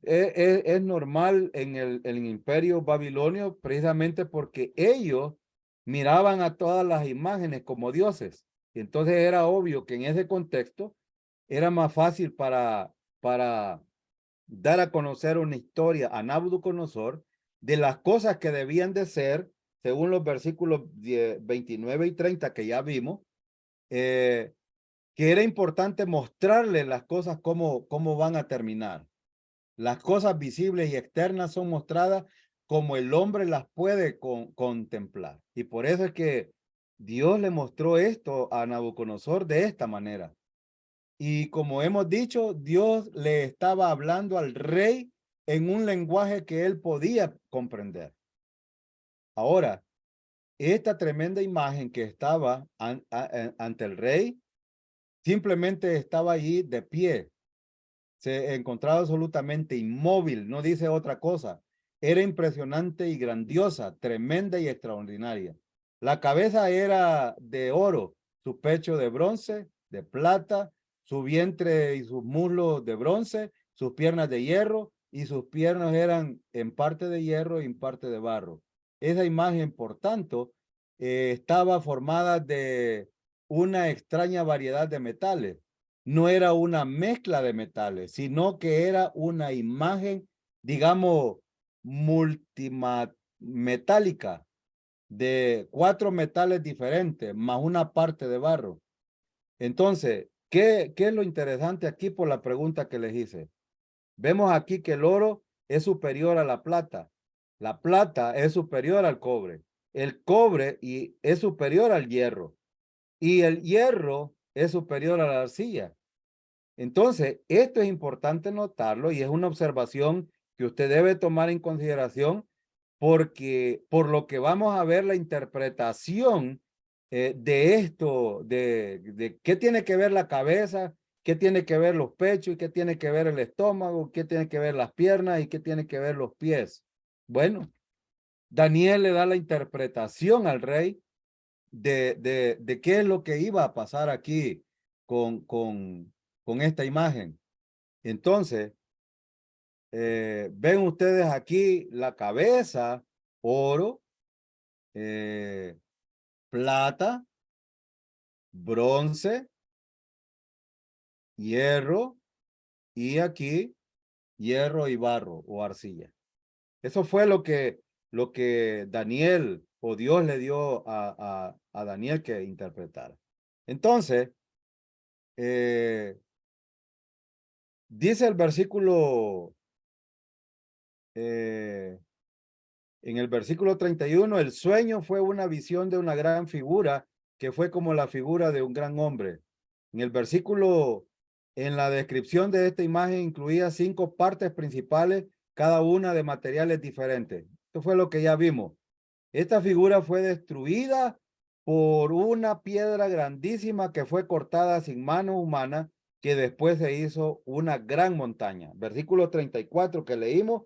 Es normal en el imperio babilonio precisamente porque ellos miraban a todas las imágenes como dioses. Y entonces era obvio que en ese contexto era más fácil para dar a conocer una historia a Nabucodonosor de las cosas que debían de ser, según los versículos 29 y 30 que ya vimos, que era importante mostrarle las cosas cómo van a terminar. Las cosas visibles y externas son mostradas como el hombre las puede contemplar. Y por eso es que Dios le mostró esto a Nabucodonosor de esta manera. Y como hemos dicho, Dios le estaba hablando al rey en un lenguaje que él podía comprender. Ahora, esta tremenda imagen que estaba ante el rey, simplemente estaba allí de pie. Se encontraba absolutamente inmóvil, no dice otra cosa. Era impresionante y grandiosa, tremenda y extraordinaria. La cabeza era de oro, su pecho de bronce, de plata, su vientre y sus muslos de bronce, sus piernas de hierro, y sus piernas eran en parte de hierro y en parte de barro. Esa imagen, por tanto, estaba formada una extraña variedad de metales. No era una mezcla de metales, sino que era una imagen, digamos, multimetálica de 4 metales diferentes, más una parte de barro. Entonces, ¿qué es lo interesante aquí por la pregunta que les hice? Vemos aquí que el oro es superior a la plata. La plata es superior al cobre. El cobre es superior al hierro. Y el hierro es superior a la arcilla. Entonces, esto es importante notarlo y es una observación que usted debe tomar en consideración porque por lo que vamos a ver la interpretación de esto, de qué tiene que ver la cabeza, qué tiene que ver los pechos, y qué tiene que ver el estómago, qué tiene que ver las piernas y qué tiene que ver los pies. Bueno, Daniel le da la interpretación al rey de qué es lo que iba a pasar aquí con esta imagen. Entonces, ven ustedes aquí la cabeza, oro, plata, bronce, hierro y aquí hierro y barro o arcilla. Eso fue lo que Daniel o Dios le dio a Daniel que interpretara. Entonces, eh, dice el versículo, eh, en el versículo 31, el sueño fue una visión de una gran figura que fue como la figura de un gran hombre. En el versículo, en la descripción de esta imagen incluía 5 partes principales, cada una de materiales diferentes. Esto fue lo que ya vimos. Esta figura fue destruida por una piedra grandísima que fue cortada sin mano humana, que después se hizo una gran montaña. Versículo 34 que leímos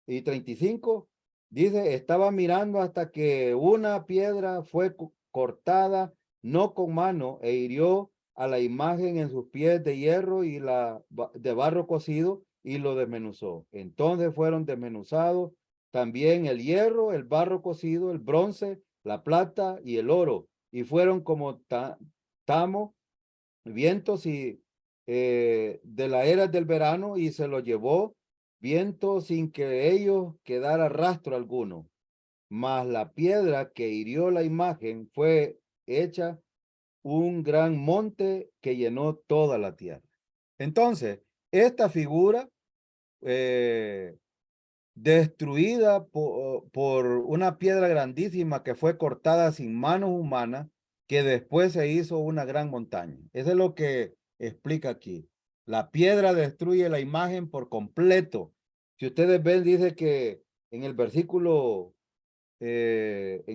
y 35 dice, estaba mirando hasta que una piedra fue cortada, no con mano, e hirió a la imagen en sus pies de hierro y de barro cocido y lo desmenuzó. Entonces fueron desmenuzados también el hierro, el barro cocido, el bronce, la plata y el oro, y fueron como tamo, vientos y de la era del verano, y se lo llevó viento sin que ellos quedara rastro alguno. Mas la piedra que hirió la imagen fue hecha un gran monte que llenó toda la tierra. Entonces, esta figura destruida por una piedra grandísima que fue cortada sin manos humanas, que después se hizo una gran montaña. Eso es lo que explica aquí. La piedra destruye la imagen por completo. Si ustedes ven, dice que en en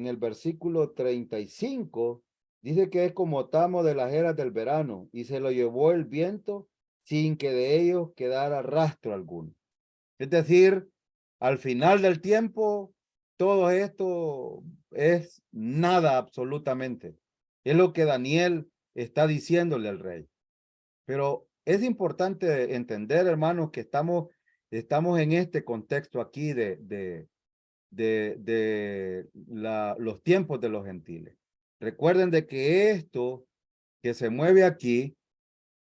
el versículo 35, dice que es como tamo de las eras del verano, y se lo llevó el viento sin que de ellos quedara rastro alguno. Es decir, al final del tiempo, todo esto es nada absolutamente. Es lo que Daniel está diciéndole al rey. Pero es importante entender, hermanos, que estamos en este contexto aquí de los tiempos de los gentiles. Recuerden de que esto que se mueve aquí,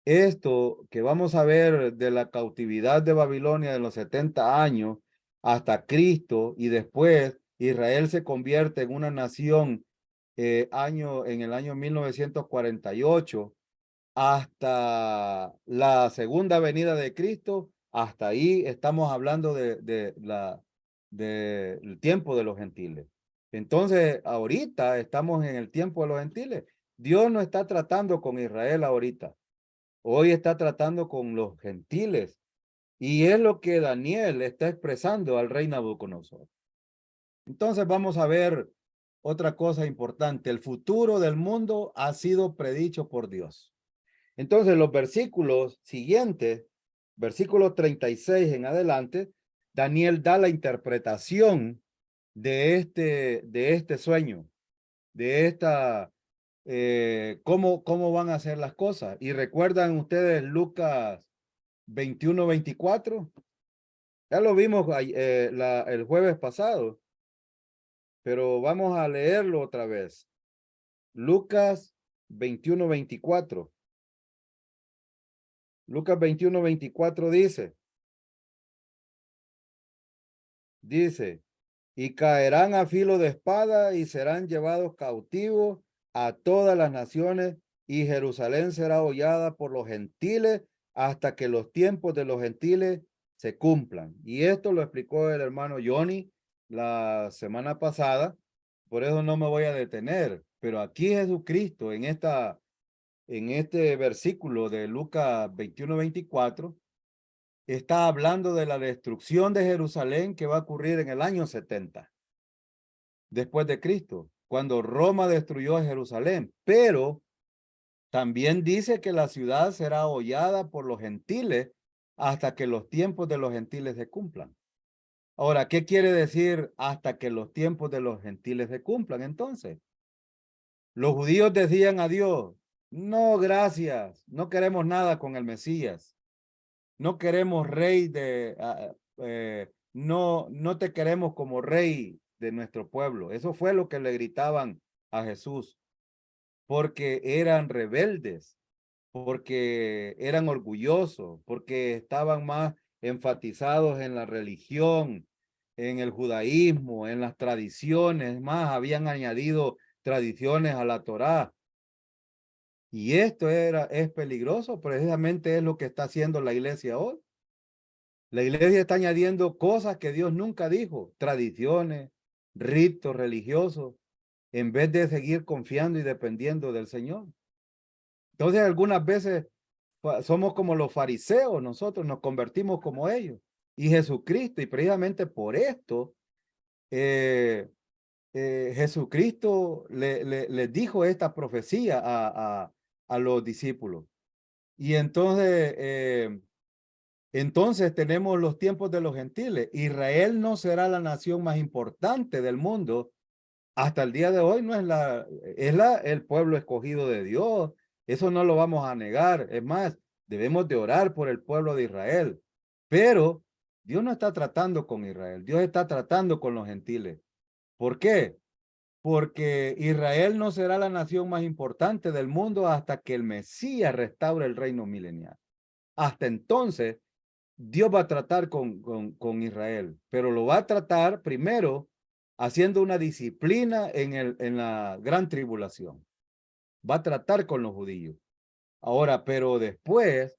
esto que vamos a ver de la cautividad de Babilonia de los 70 años hasta Cristo y después Israel se convierte en una nación en el año 1948 hasta la segunda venida de Cristo, hasta ahí estamos hablando del tiempo de los gentiles. Entonces, ahorita estamos en el tiempo de los gentiles. Dios no está tratando con Israel ahorita. Hoy está tratando con los gentiles. Y es lo que Daniel está expresando al rey Nabucodonosor. Entonces vamos a ver otra cosa importante. El futuro del mundo ha sido predicho por Dios. Entonces los versículos siguientes, versículo 36 en adelante, Daniel da la interpretación de este sueño, de esta cómo van a ser las cosas. Y recuerdan ustedes Lucas 21-24, ya lo vimos el jueves pasado, pero vamos a leerlo otra vez. Lucas 21:24. Lucas 21:24 dice, y caerán a filo de espada y serán llevados cautivos a todas las naciones, y Jerusalén será hollada por los gentiles hasta que los tiempos de los gentiles se cumplan. Y esto lo explicó el hermano Johnny la semana pasada, por eso no me voy a detener, pero aquí Jesucristo en este versículo de Lucas 21:24 está hablando de la destrucción de Jerusalén que va a ocurrir en el año 70 después de Cristo, cuando Roma destruyó a Jerusalén. Pero también dice que la ciudad será hollada por los gentiles hasta que los tiempos de los gentiles se cumplan. Ahora, ¿qué quiere decir hasta que los tiempos de los gentiles se cumplan? Entonces, los judíos decían a Dios, no, gracias, no queremos nada con el Mesías. No queremos rey no te queremos como rey de nuestro pueblo. Eso fue lo que le gritaban a Jesús, porque eran rebeldes, porque eran orgullosos, porque estaban más enfatizados en la religión, en el judaísmo, en las tradiciones, más habían añadido tradiciones a la Torá. Y esto es peligroso, precisamente es lo que está haciendo la iglesia hoy. La iglesia está añadiendo cosas que Dios nunca dijo, tradiciones, ritos religiosos, en vez de seguir confiando y dependiendo del Señor. Entonces, algunas veces somos como los fariseos, nosotros nos convertimos como ellos. Y Jesucristo, y precisamente por esto, Jesucristo les dijo esta profecía a los discípulos. Y entonces tenemos los tiempos de los gentiles. Israel no será la nación más importante del mundo. Hasta el día de hoy no es el pueblo escogido de Dios. Eso no lo vamos a negar. Es más, debemos de orar por el pueblo de Israel. Pero Dios no está tratando con Israel. Dios está tratando con los gentiles. ¿Por qué? Porque Israel no será la nación más importante del mundo hasta que el Mesías restaure el reino milenial. Hasta entonces, Dios va a tratar con Israel, pero lo va a tratar primero haciendo una disciplina en la gran tribulación. Va a tratar con los judíos. Ahora, pero después,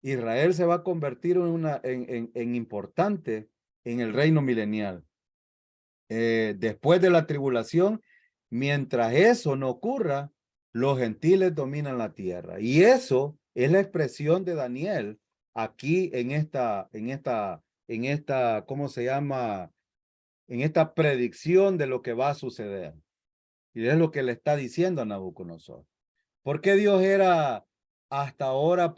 Israel se va a convertir en importante en el reino milenial. Después de la tribulación, mientras eso no ocurra, los gentiles dominan la tierra. Y eso es la expresión de Daniel aquí ¿cómo se llama? En esta predicción de lo que va a suceder. Y es lo que le está diciendo a Nabucodonosor. ¿Por qué Dios era hasta ahora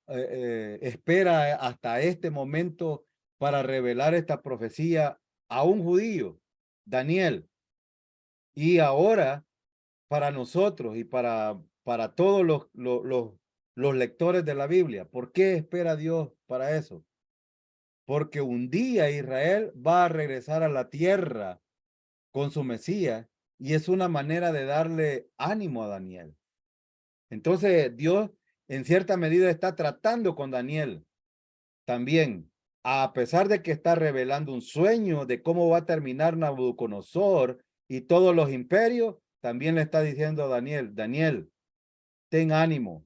espera hasta este momento para revelar esta profecía a un judío, Daniel? Y ahora para nosotros y para todos los lectores de la Biblia. ¿Por qué espera Dios para eso? Porque un día Israel va a regresar a la tierra con su Mesías y es una manera de darle ánimo a Daniel. Entonces Dios en cierta medida está tratando con Daniel también, a pesar de que está revelando un sueño de cómo va a terminar Nabucodonosor y todos los imperios, también le está diciendo a Daniel, Daniel, ten ánimo.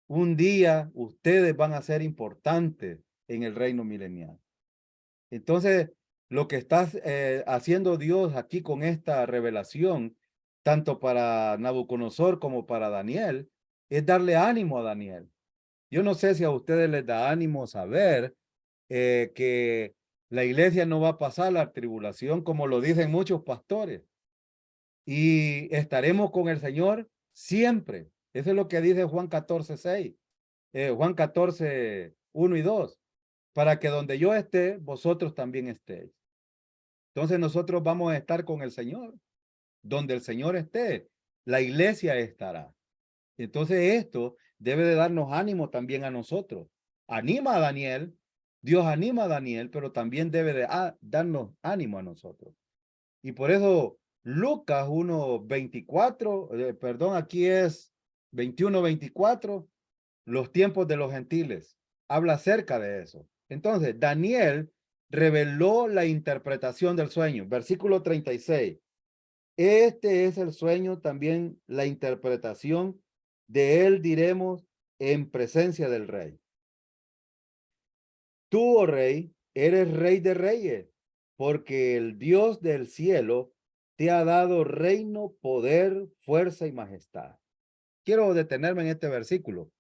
Un día ustedes van a ser importantes en el reino milenial. Entonces, lo que está haciendo Dios aquí con esta revelación, tanto para Nabucodonosor como para Daniel, es darle ánimo a Daniel. Yo no sé si a ustedes les da ánimo saber que la iglesia no va a pasar la tribulación, como lo dicen muchos pastores, y estaremos con el Señor siempre. Eso es lo que dice Juan 14:6, Juan 14:1 y 2, para que donde yo esté, vosotros también estéis. Entonces nosotros vamos a estar con el Señor. Donde el Señor esté, la iglesia estará. Entonces esto debe de darnos ánimo también a nosotros. Anima a Daniel, Dios anima a Daniel, pero también debe de darnos ánimo a nosotros. Y por eso Lucas 1:24, perdón, aquí es 21:24, los tiempos de los gentiles. Habla acerca de eso. Entonces, Daniel reveló la interpretación del sueño. Versículo 36. Este es el sueño, también la interpretación de él diremos en presencia del rey. Tú, oh rey, eres rey de reyes, porque el Dios del cielo te ha dado reino, poder, fuerza y majestad. Quiero detenerme en este versículo.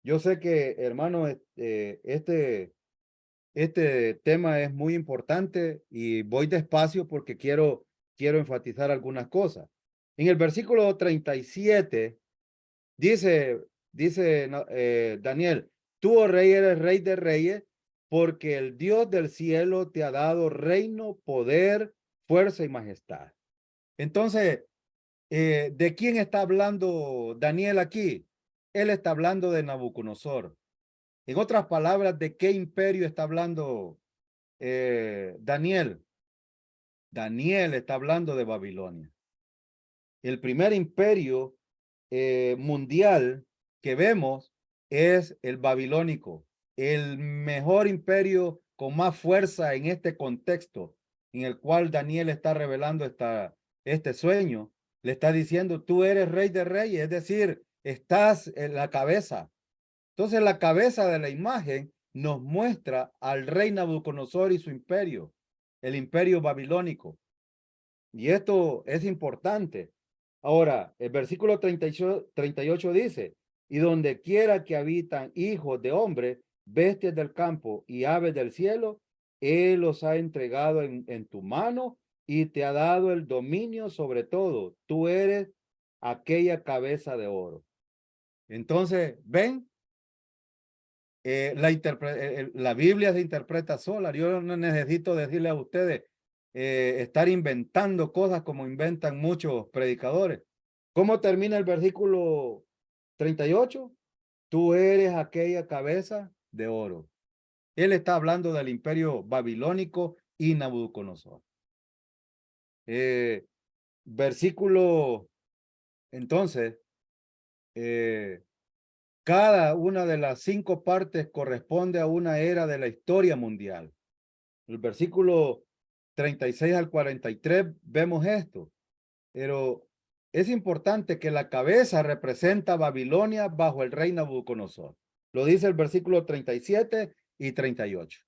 Yo sé que, hermano, este tema es muy importante y voy despacio porque quiero enfatizar algunas cosas. En el versículo 37 dice Daniel, tú, oh rey, eres rey de reyes, porque el Dios del cielo te ha dado reino, poder, fuerza y majestad. Entonces, ¿de quién está hablando Daniel aquí? Él está hablando de Nabucodonosor. En otras palabras, ¿de qué imperio está hablando Daniel? Daniel está hablando de Babilonia. El primer imperio mundial que vemos es el babilónico, el mejor imperio con más fuerza en este contexto en el cual Daniel está revelando este sueño. Le está diciendo, tú eres rey de reyes, es decir, estás en la cabeza. Entonces la cabeza de la imagen nos muestra al rey Nabucodonosor y su imperio, el imperio babilónico. Y esto es importante. Ahora, el versículo 38 dice, y donde quiera que habitan hijos de hombre, bestias del campo y aves del cielo, él los ha entregado en tu mano y te ha dado el dominio sobre todo. Tú eres aquella cabeza de oro. Entonces, ven, la Biblia se interpreta sola. Yo no necesito decirle a ustedes, estar inventando cosas como inventan muchos predicadores. ¿Cómo termina el versículo 38? Tú eres aquella cabeza de oro. Él está hablando del imperio babilónico y Nabucodonosor. Eh, versículo, entonces, eh, cada una de las 5 partes corresponde a una era de la historia mundial. El versículo 36 al 43 vemos esto, pero es importante que la cabeza representa a Babilonia bajo el rey Nabucodonosor. Lo dice el versículo 37 y 38.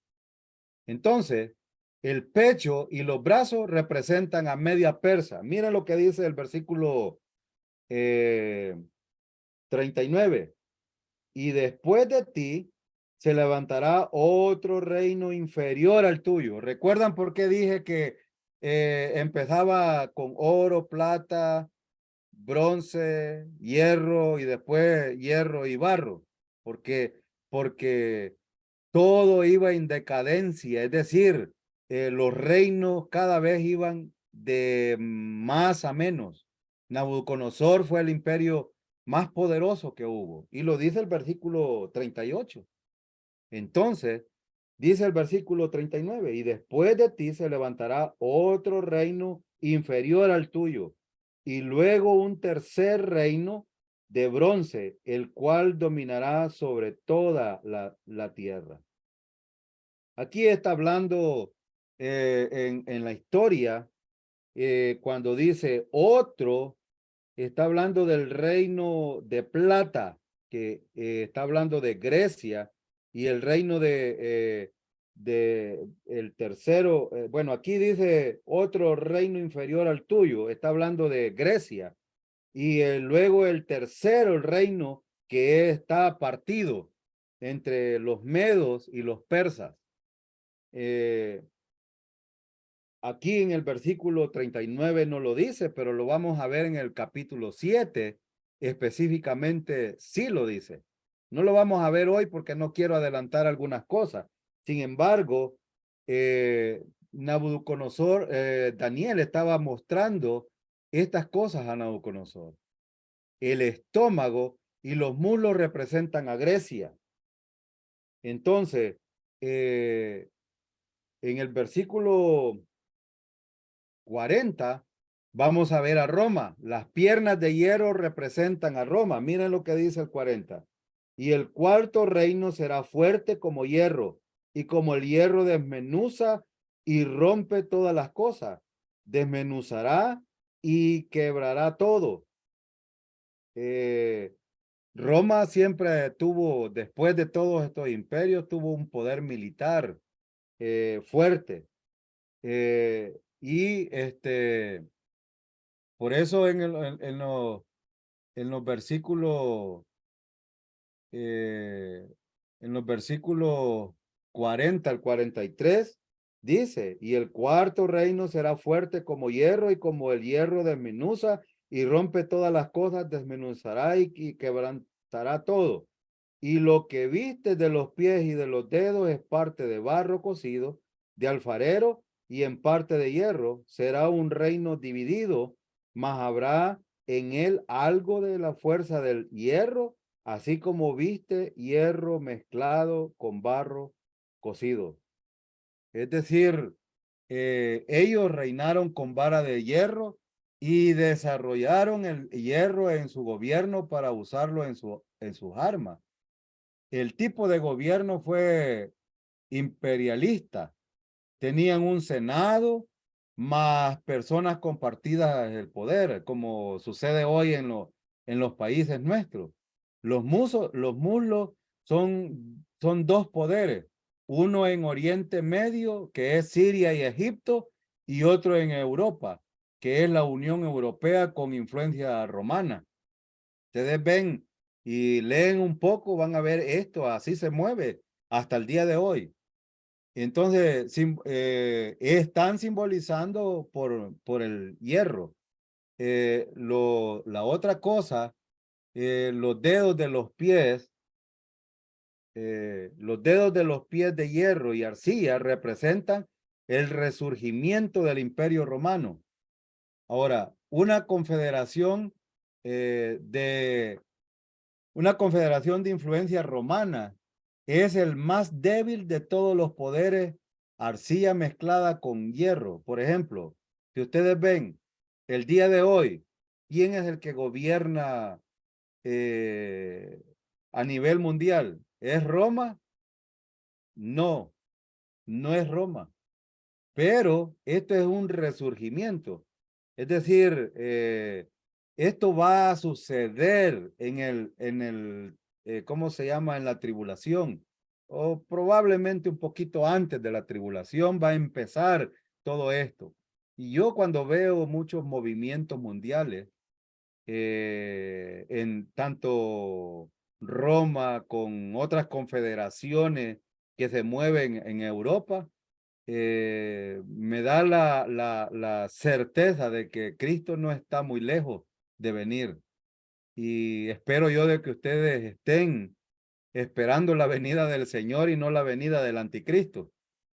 Entonces, el pecho y los brazos representan a Media Persa. Mira lo que dice el versículo 39. Y después de ti se levantará otro reino inferior al tuyo. ¿Recuerdan por qué dije que empezaba con oro, plata, bronce, hierro y después hierro y barro? Porque todo iba en decadencia, es decir, los reinos cada vez iban de más a menos. Nabucodonosor fue el imperio más poderoso que hubo, y lo dice el versículo 38. Entonces, dice el versículo 39, y después de ti se levantará otro reino inferior al tuyo, y luego un tercer reino de bronce, el cual dominará sobre toda la tierra. Aquí está hablando en la historia, cuando dice otro, está hablando del reino de plata, que está hablando de Grecia, y el reino de el tercero, bueno, aquí dice otro reino inferior al tuyo, está hablando de Grecia, y luego el tercero el reino que está partido entre los medos y los persas. Eh, Aquí en el versículo 39 no lo dice, pero lo vamos a ver en el capítulo 7, específicamente sí lo dice. No lo vamos a ver hoy porque no quiero adelantar algunas cosas. Sin embargo, Nabucodonosor, Daniel estaba mostrando estas cosas a Nabucodonosor. El estómago y los muslos representan a Grecia. Entonces, en el versículo 40, vamos a ver a Roma. Las piernas de hierro representan a Roma. Miren lo que dice el 40. Y el cuarto reino será fuerte como hierro, y como el hierro desmenuza y rompe todas las cosas, desmenuzará y quebrará todo. Roma siempre tuvo, después de todos estos imperios, tuvo un poder militar fuerte. Y por eso en los versículos, eh, en los versículos 40 al 43, dice, y el cuarto reino será fuerte como hierro, y como el hierro desmenuza y rompe todas las cosas, desmenuzará y quebrantará todo. Y lo que viste de los pies y de los dedos es parte de barro cocido, de alfarero y en parte de hierro. Será un reino dividido, mas habrá en él algo de la fuerza del hierro, así como viste hierro mezclado con barro cocido. Es decir, ellos reinaron con vara de hierro y desarrollaron el hierro en su gobierno para usarlo en sus armas. El tipo de gobierno fue imperialista. Tenían un senado más personas compartidas el poder, como sucede hoy en los países nuestros. Los muslos son dos poderes, uno en Oriente Medio, que es Siria y Egipto, y otro en Europa, que es la Unión Europea con influencia romana. Ustedes ven y leen un poco, van a ver esto, así se mueve hasta el día de hoy. Entonces, están simbolizando por el hierro. La otra cosa, los dedos de los pies de hierro y arcilla representan el resurgimiento del Imperio Romano. Ahora, una confederación de influencia romana es el más débil de todos los poderes, arcilla mezclada con hierro. Por ejemplo, si ustedes ven el día de hoy, ¿quién es el que gobierna eh, a nivel mundial? ¿Es Roma? No, no es Roma. Pero esto es un resurgimiento. Es decir, esto va a suceder ¿cómo se llama? En la tribulación, o probablemente un poquito antes de la tribulación va a empezar todo esto. Y yo cuando veo muchos movimientos mundiales, en tanto Roma con otras confederaciones que se mueven en Europa, me da la certeza de que Cristo no está muy lejos de venir. Y espero yo de que ustedes estén esperando la venida del Señor y no la venida del anticristo,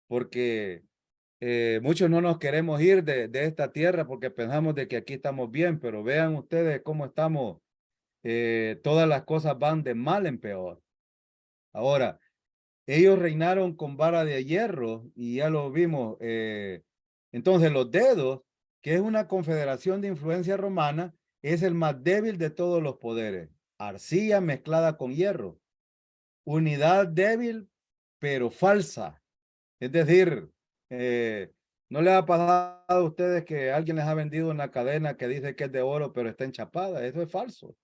porque muchos no nos queremos ir de esta tierra porque pensamos de que aquí estamos bien, pero vean ustedes cómo estamos, todas las cosas van de mal en peor. Ahora, ellos reinaron con vara de hierro y ya lo vimos. Entonces los dedos, que es una confederación de influencia romana, es el más débil de todos los poderes. Arcilla mezclada con hierro. Unidad débil, pero falsa. Es decir, ¿no les ha pasado a ustedes que alguien les ha vendido una cadena que dice que es de oro, pero está enchapada? Eso es falso.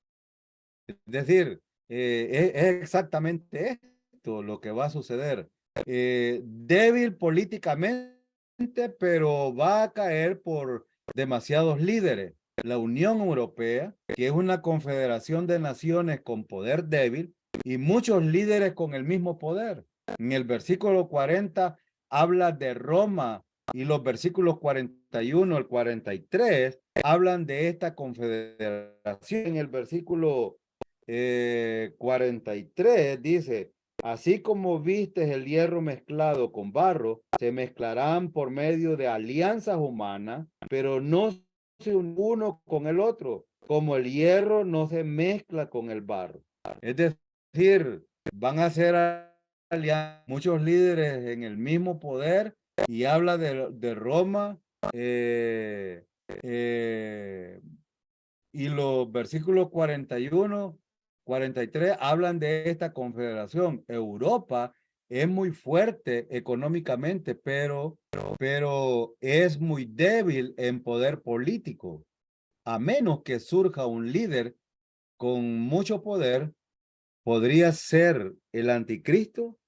Es decir, es exactamente esto lo que va a suceder. Débil políticamente, pero va a caer por demasiados líderes. La Unión Europea, que es una confederación de naciones con poder débil y muchos líderes con el mismo poder. En el versículo 40 habla de Roma y los versículos 41 al 43 hablan de esta confederación. En el versículo 43 dice, así como vistes el hierro mezclado con barro, se mezclarán por medio de alianzas humanas, pero no se uno con el otro, como el hierro no se mezcla con el barro. Es decir, van a ser alianzas, muchos líderes en el mismo poder y habla de Roma eh, eh, y los versículos 41, 43 hablan de esta confederación. Europa es muy fuerte económicamente, pero es muy débil en poder político. A menos que surja un líder con mucho poder, podría ser el anticristo.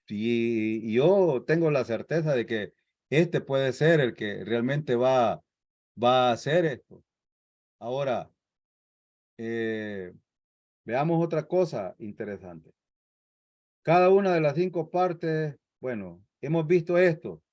Y yo tengo la certeza de que este puede ser el que realmente va a hacer esto. Ahora, eh, veamos otra cosa interesante. Cada una de las 5 partes, bueno, hemos visto esto.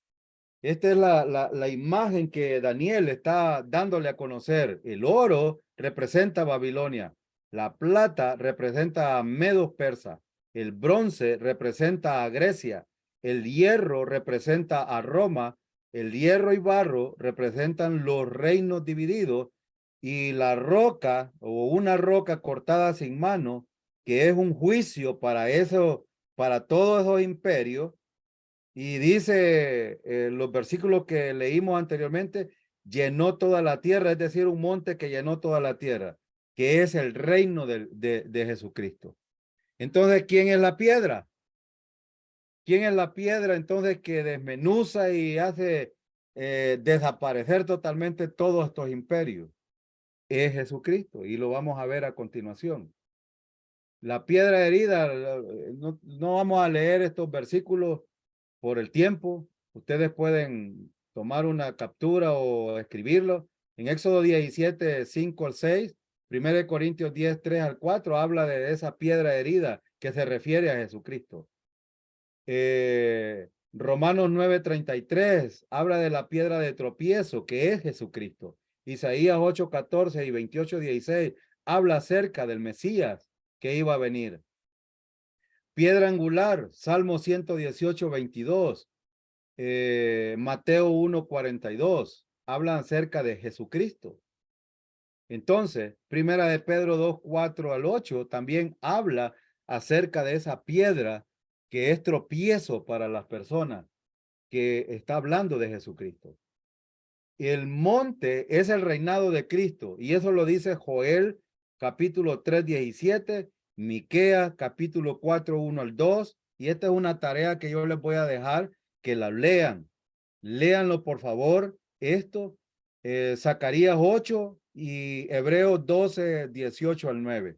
Esta es la imagen que Daniel está dándole a conocer. El oro representa a Babilonia. La plata representa a Medos Persa. El bronce representa a Grecia. El hierro representa a Roma. El hierro y barro representan los reinos divididos. Y la roca o una roca cortada sin mano, que es un juicio para eso, para todos esos imperios. Y dice los versículos que leímos anteriormente, llenó toda la tierra, es decir, un monte que llenó toda la tierra, que es el reino de Jesucristo. Entonces, ¿quién es la piedra? ¿Quién es la piedra entonces que desmenuza y hace desaparecer totalmente todos estos imperios? Es Jesucristo y lo vamos a ver a continuación. La piedra herida, no vamos a leer estos versículos por el tiempo. Ustedes pueden tomar una captura o escribirlo. En Éxodo 17, 5 al 6, 1 Corintios 10, 3 al 4, habla de esa piedra herida que se refiere a Jesucristo. Romanos 9, 33 habla de la piedra de tropiezo que es Jesucristo. Isaías 8, 14 y 28, 16 habla acerca del Mesías que iba a venir. Piedra angular, Salmo 118, 22. Mateo 1:42 hablan acerca de Jesucristo. Entonces, primera de Pedro 2:4 al 8 también habla acerca de esa piedra que es tropiezo para las personas, que está hablando de Jesucristo. El monte es el reinado de Cristo y eso lo dice Joel capítulo 3:17, Miqueas capítulo 4, 1 al 2, y esta es una tarea que yo les voy a dejar que la lean. Léanlo por favor, esto, Zacarías 8 y Hebreos 12, 18 al 9.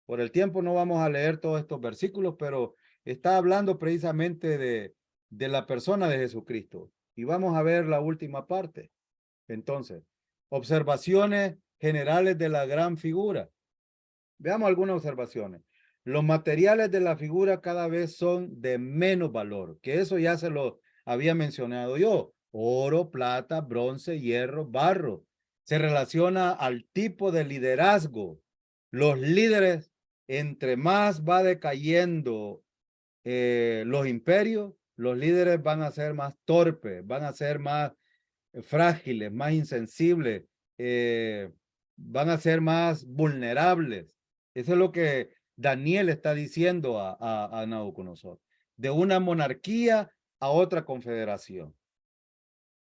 Por el tiempo no vamos a leer todos estos versículos, pero está hablando precisamente de la persona de Jesucristo. Y vamos a ver la última parte. Entonces, observaciones generales de la gran figura. Veamos algunas observaciones. Los materiales de la figura cada vez son de menos valor, que eso ya se lo había mencionado yo. Oro, plata, bronce, hierro, barro. Se relaciona al tipo de liderazgo. Los líderes, entre más va decayendo los imperios, los líderes van a ser más torpes, van a ser más frágiles, más insensibles, van a ser más vulnerables. Eso es lo que Daniel está diciendo a Nabucodonosor. De una monarquía a otra confederación.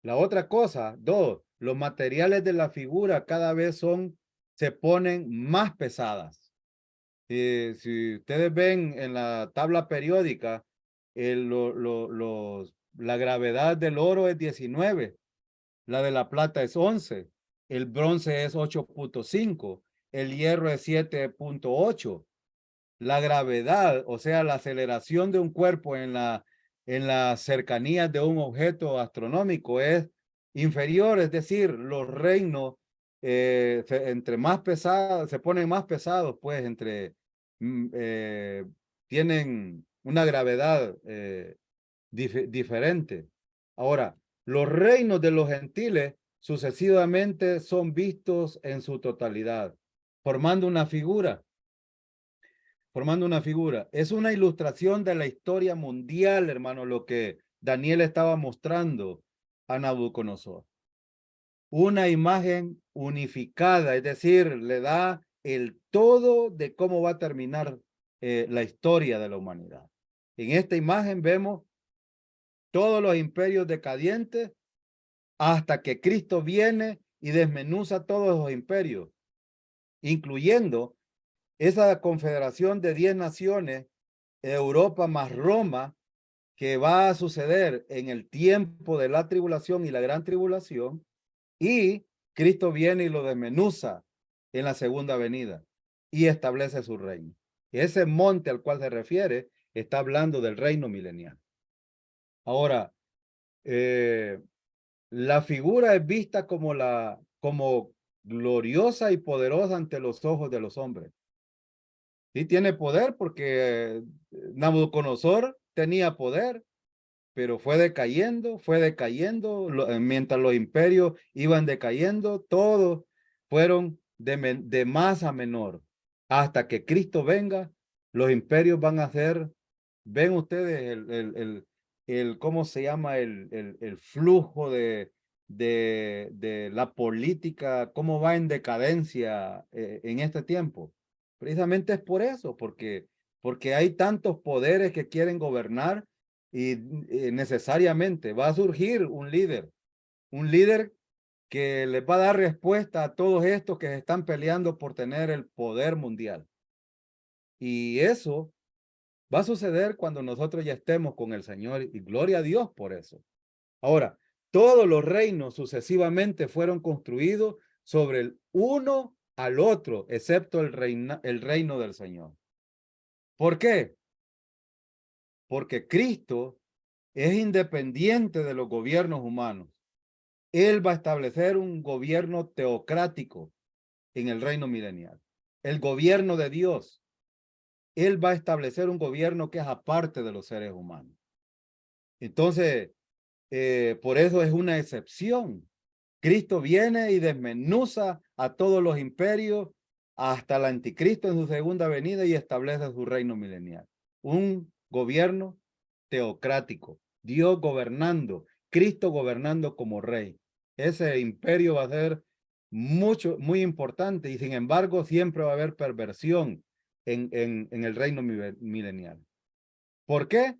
La otra cosa, dos, los materiales de la figura cada vez se ponen más pesadas. Si ustedes ven en la tabla periódica, la gravedad del oro es 19, la de la plata es 11, el bronce es 8.5, el hierro es 7.8. La gravedad, o sea, la aceleración de un cuerpo en las cercanías de un objeto astronómico es inferior, es decir, los reinos entre más pesados, se ponen más pesados, pues tienen una gravedad diferente. Ahora, los reinos de los gentiles sucesivamente son vistos en su totalidad, formando una figura. Formando una figura. Es una ilustración de la historia mundial, hermano, lo que Daniel estaba mostrando a Nabucodonosor. Una imagen unificada, es decir, le da el todo de cómo va a terminar la historia de la humanidad. En esta imagen vemos todos los imperios decadientes hasta que Cristo viene y desmenuza todos los imperios, incluyendo esa confederación de 10 naciones, Europa más Roma, que va a suceder en el tiempo de la tribulación y la gran tribulación, y Cristo viene y lo desmenuza en la segunda venida y establece su reino. Ese monte al cual se refiere está hablando del reino milenial. Ahora, la figura es vista como gloriosa y poderosa ante los ojos de los hombres. Sí tiene poder porque Nabucodonosor tenía poder, pero fue decayendo, mientras los imperios iban decayendo, todos fueron de más a menor. Hasta que Cristo venga, los imperios van a ser, ven ustedes ¿cómo se llama? El flujo de la política, cómo va en decadencia en este tiempo. Precisamente es por eso, porque hay tantos poderes que quieren gobernar y necesariamente va a surgir un líder que les va a dar respuesta a todos estos que se están peleando por tener el poder mundial. Y eso va a suceder cuando nosotros ya estemos con el Señor y gloria a Dios por eso. Ahora, todos los reinos sucesivamente fueron construidos sobre el uno al otro, excepto el reino del Señor. ¿Por qué? Porque Cristo es independiente de los gobiernos humanos. Él va a establecer un gobierno teocrático en el reino milenial. El gobierno de Dios. Él va a establecer un gobierno que es aparte de los seres humanos. Entonces, por eso es una excepción. Cristo viene y desmenuza a todos los imperios hasta el anticristo en su segunda venida y establece su reino milenial. Un gobierno teocrático, Dios gobernando, Cristo gobernando como rey. Ese imperio va a ser muy importante y sin embargo siempre va a haber perversión en el reino milenial. ¿Por qué?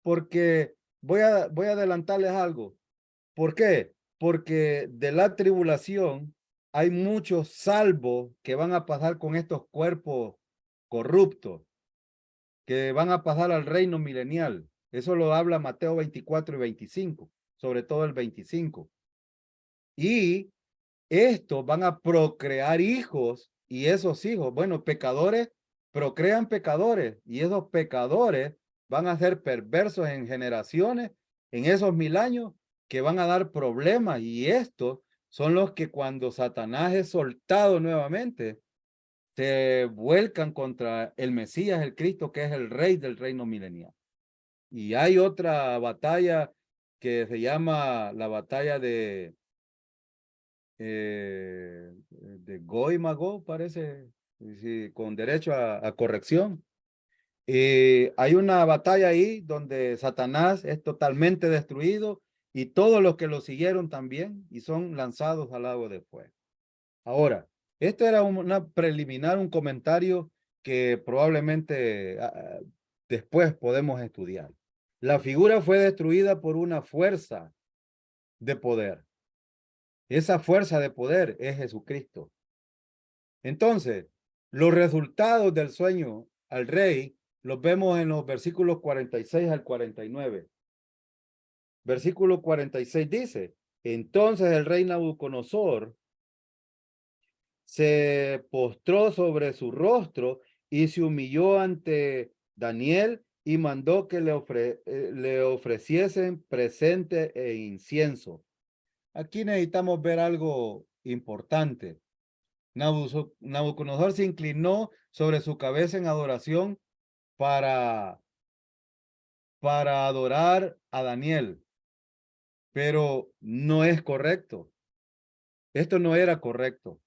Porque voy a adelantarles algo. ¿Por qué? Porque de la tribulación hay muchos salvos que van a pasar con estos cuerpos corruptos, que van a pasar al reino milenial. Eso lo habla Mateo 24 y 25, sobre todo el 25. Y estos van a procrear hijos y esos hijos, bueno, pecadores, procrean pecadores y esos pecadores van a ser perversos en generaciones, en esos 1000 años, que van a dar problemas y estos son los que cuando Satanás es soltado nuevamente, se vuelcan contra el Mesías, el Cristo, que es el rey del reino milenial. Y hay otra batalla que se llama la batalla de Go y Magog, parece, sí, con derecho a corrección. Hay una batalla ahí donde Satanás es totalmente destruido y todos los que lo siguieron también y son lanzados al lago de fuego. Ahora, esto era una preliminar, un comentario que probablemente después podemos estudiar. La figura fue destruida por una fuerza de poder. Esa fuerza de poder es Jesucristo. Entonces, los resultados del sueño al rey los vemos en los versículos 46 al 49. Versículo 46 dice, entonces el rey Nabucodonosor se postró sobre su rostro y se humilló ante Daniel y mandó que le ofreciesen presente e incienso. Aquí necesitamos ver algo importante. Nabucodonosor se inclinó sobre su cabeza en adoración para, para adorar a Daniel, pero no es correcto. Esto no era correcto.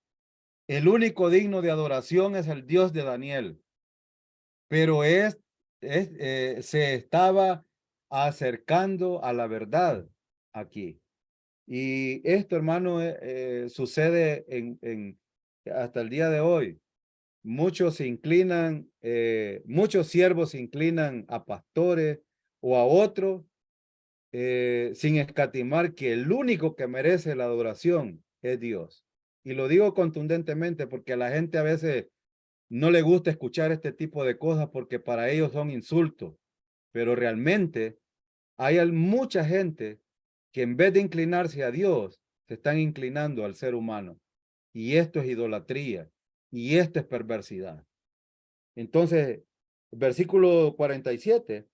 El único digno de adoración es el Dios de Daniel, pero se estaba acercando a la verdad aquí. Y esto, hermano, sucede hasta el día de hoy. Muchos se inclinan, muchos siervos se inclinan a pastores o a otros sin escatimar que el único que merece la adoración es Dios. Y lo digo contundentemente porque a la gente a veces no le gusta escuchar este tipo de cosas porque para ellos son insultos, pero realmente hay mucha gente que en vez de inclinarse a Dios, se están inclinando al ser humano. Y esto es idolatría. Y esto es perversidad. Entonces, versículo 47,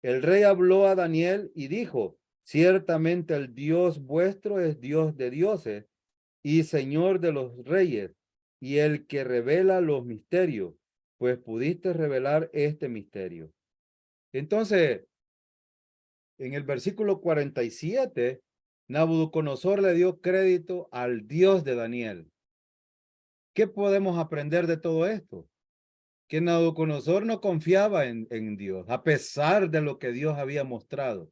el rey habló a Daniel y dijo, ciertamente el Dios vuestro es Dios de dioses y Señor de los reyes, y el que revela los misterios, pues pudiste revelar este misterio. Entonces, en el versículo 47, Nabucodonosor le dio crédito al Dios de Daniel. ¿Qué podemos aprender de todo esto? Que Nabucodonosor no confiaba en Dios, a pesar de lo que Dios había mostrado.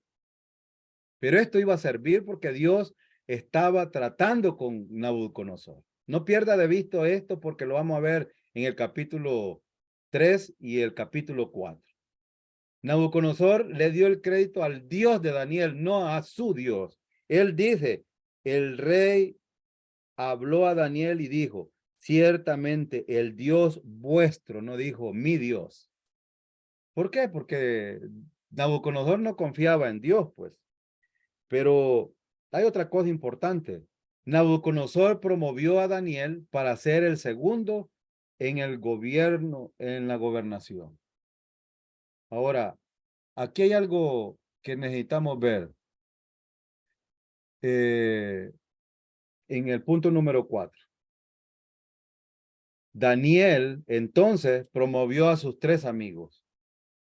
Pero esto iba a servir porque Dios estaba tratando con Nabucodonosor. No pierda de vista esto porque lo vamos a ver en el capítulo 3 y el capítulo 4. Nabucodonosor le dio el crédito al Dios de Daniel, no a su Dios. Él dice, el rey habló a Daniel y dijo, ciertamente el Dios vuestro, no dijo mi Dios. ¿Por qué? Porque Nabucodonosor no confiaba en Dios, pues. Pero hay otra cosa importante. Nabucodonosor promovió a Daniel para ser el segundo en el gobierno, en la gobernación. Ahora, aquí hay algo que necesitamos ver en el punto número 4. Daniel entonces promovió a sus 3 amigos.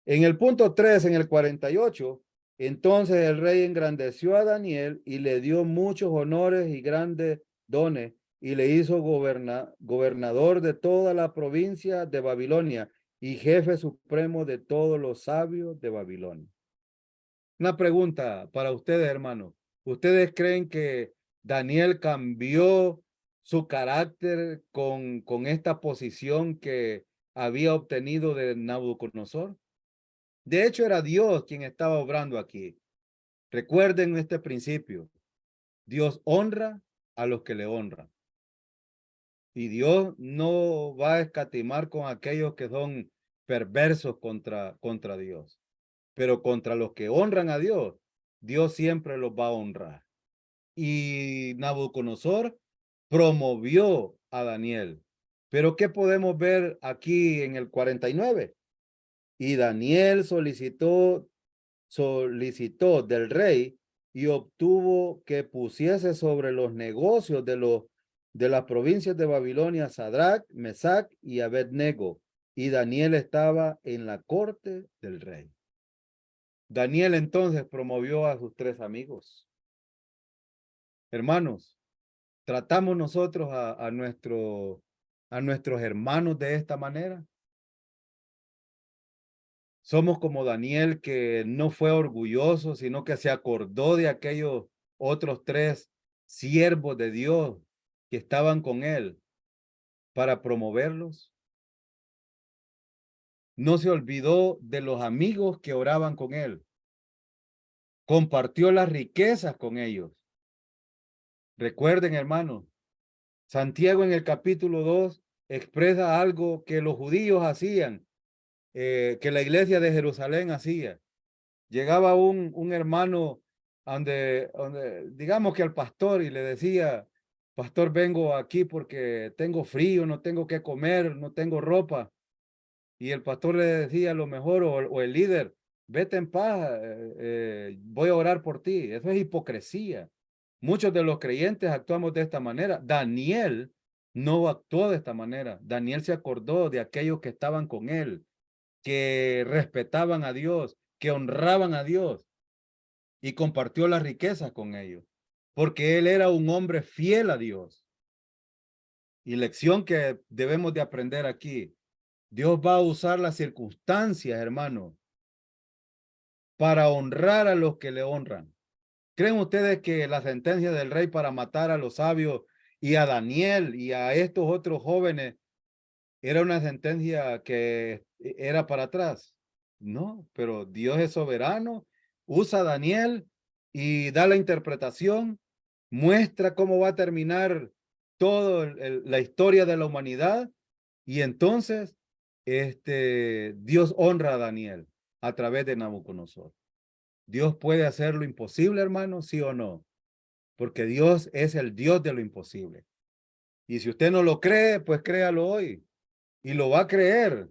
En el punto 3, en el 48, entonces el rey engrandeció a Daniel y le dio muchos honores y grandes dones y le hizo gobernador de toda la provincia de Babilonia y jefe supremo de todos los sabios de Babilonia. Una pregunta para ustedes, hermanos. ¿Ustedes creen que Daniel cambió su carácter con esta posición que había obtenido de Nabucodonosor? De hecho, era Dios quien estaba obrando aquí. Recuerden este principio. Dios honra a los que le honran. Y Dios no va a escatimar con aquellos que son perversos contra Dios. Pero contra los que honran a Dios, Dios siempre los va a honrar. Y Nabucodonosor promovió a Daniel. Pero ¿qué podemos ver aquí en el 49? Y Daniel solicitó del rey y obtuvo que pusiese sobre los negocios de las provincias de Babilonia Sadrach, Mesac y Abednego. Y Daniel estaba en la corte del rey. Daniel entonces promovió a sus 3 amigos. Hermanos, ¿tratamos nosotros a nuestros hermanos de esta manera? Somos como Daniel, que no fue orgulloso, sino que se acordó de aquellos otros 3 siervos de Dios que estaban con él para promoverlos. No se olvidó de los amigos que oraban con él. Compartió las riquezas con ellos. Recuerden, hermanos, Santiago en el capítulo 2 expresa algo que los judíos hacían, que la iglesia de Jerusalén hacía. Llegaba un hermano donde, digamos que al pastor y le decía, pastor, vengo aquí porque tengo frío, no tengo qué comer, no tengo ropa. Y el pastor le decía a lo mejor, o el líder, vete en paz, voy a orar por ti. Eso es hipocresía. Muchos de los creyentes actuamos de esta manera. Daniel no actuó de esta manera. Daniel se acordó de aquellos que estaban con él, que respetaban a Dios, que honraban a Dios, y compartió las riquezas con ellos, porque él era un hombre fiel a Dios. Y lección que debemos de aprender aquí, Dios va a usar las circunstancias, hermano, para honrar a los que le honran. ¿Creen ustedes que la sentencia del rey para matar a los sabios y a Daniel y a estos otros jóvenes era una sentencia que era para atrás? No, pero Dios es soberano, usa a Daniel y da la interpretación, muestra cómo va a terminar toda la historia de la humanidad, y entonces Dios honra a Daniel a través de Nabucodonosor. Dios puede hacer lo imposible, hermano, sí o no, porque Dios es el Dios de lo imposible. Y si usted no lo cree, pues créalo hoy y lo va a creer.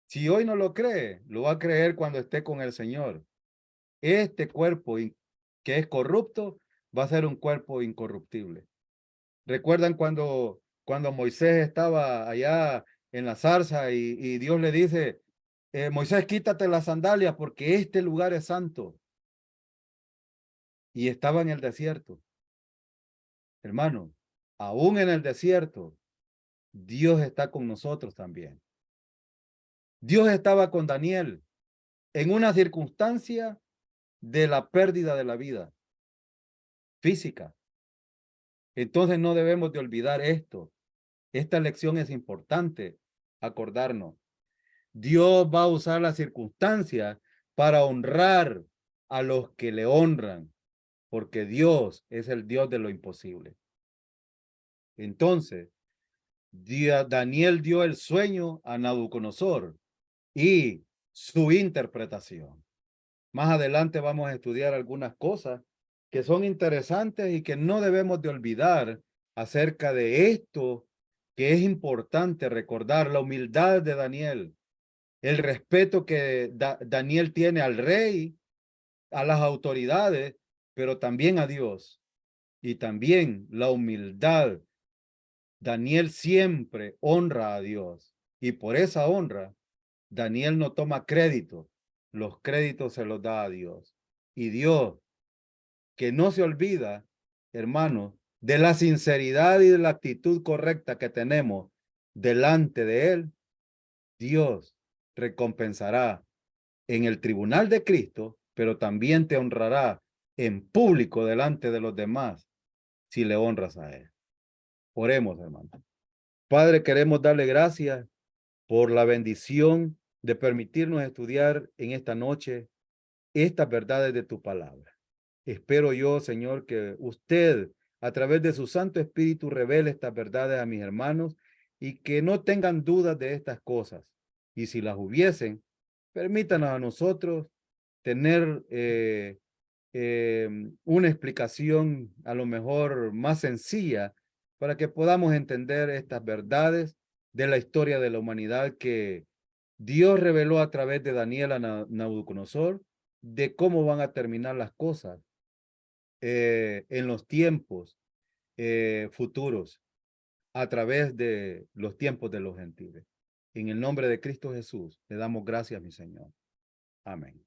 Si hoy no lo cree, lo va a creer cuando esté con el Señor. Este cuerpo que es corrupto va a ser un cuerpo incorruptible. ¿Recuerdan cuando Moisés estaba allá en la zarza y Dios le dice, Moisés, quítate las sandalias porque este lugar es santo? Y estaba en el desierto. Hermano, aún en el desierto, Dios está con nosotros también. Dios estaba con Daniel en una circunstancia de la pérdida de la vida física. Entonces no debemos de olvidar esto. Esta lección es importante acordarnos. Dios va a usar las circunstancias para honrar a los que le honran, porque Dios es el Dios de lo imposible. Entonces, Daniel dio el sueño a Nabucodonosor y su interpretación. Más adelante vamos a estudiar algunas cosas que son interesantes y que no debemos de olvidar acerca de esto, que es importante recordar: la humildad de Daniel, el respeto que Daniel tiene al rey, a las autoridades, pero también a Dios, y también la humildad. Daniel siempre honra a Dios, y por esa honra Daniel no toma crédito, los créditos se los da a Dios. Y Dios, que no se olvida, hermano, de la sinceridad y de la actitud correcta que tenemos delante de Él, Dios recompensará en el tribunal de Cristo, pero también te honrará en público delante de los demás si le honras a Él. Oremos, hermano. Padre, queremos darle gracias por la bendición de permitirnos estudiar en esta noche estas verdades de tu palabra. Espero yo, Señor, que usted, a través de su Santo Espíritu, revele estas verdades a mis hermanos y que no tengan dudas de estas cosas. Y si las hubiesen, permítanos a nosotros tener una explicación a lo mejor más sencilla para que podamos entender estas verdades de la historia de la humanidad que Dios reveló a través de Daniel a Nabucodonosor, de cómo van a terminar las cosas en los tiempos futuros, a través de los tiempos de los gentiles. En el nombre de Cristo Jesús, le damos gracias, mi Señor. Amén.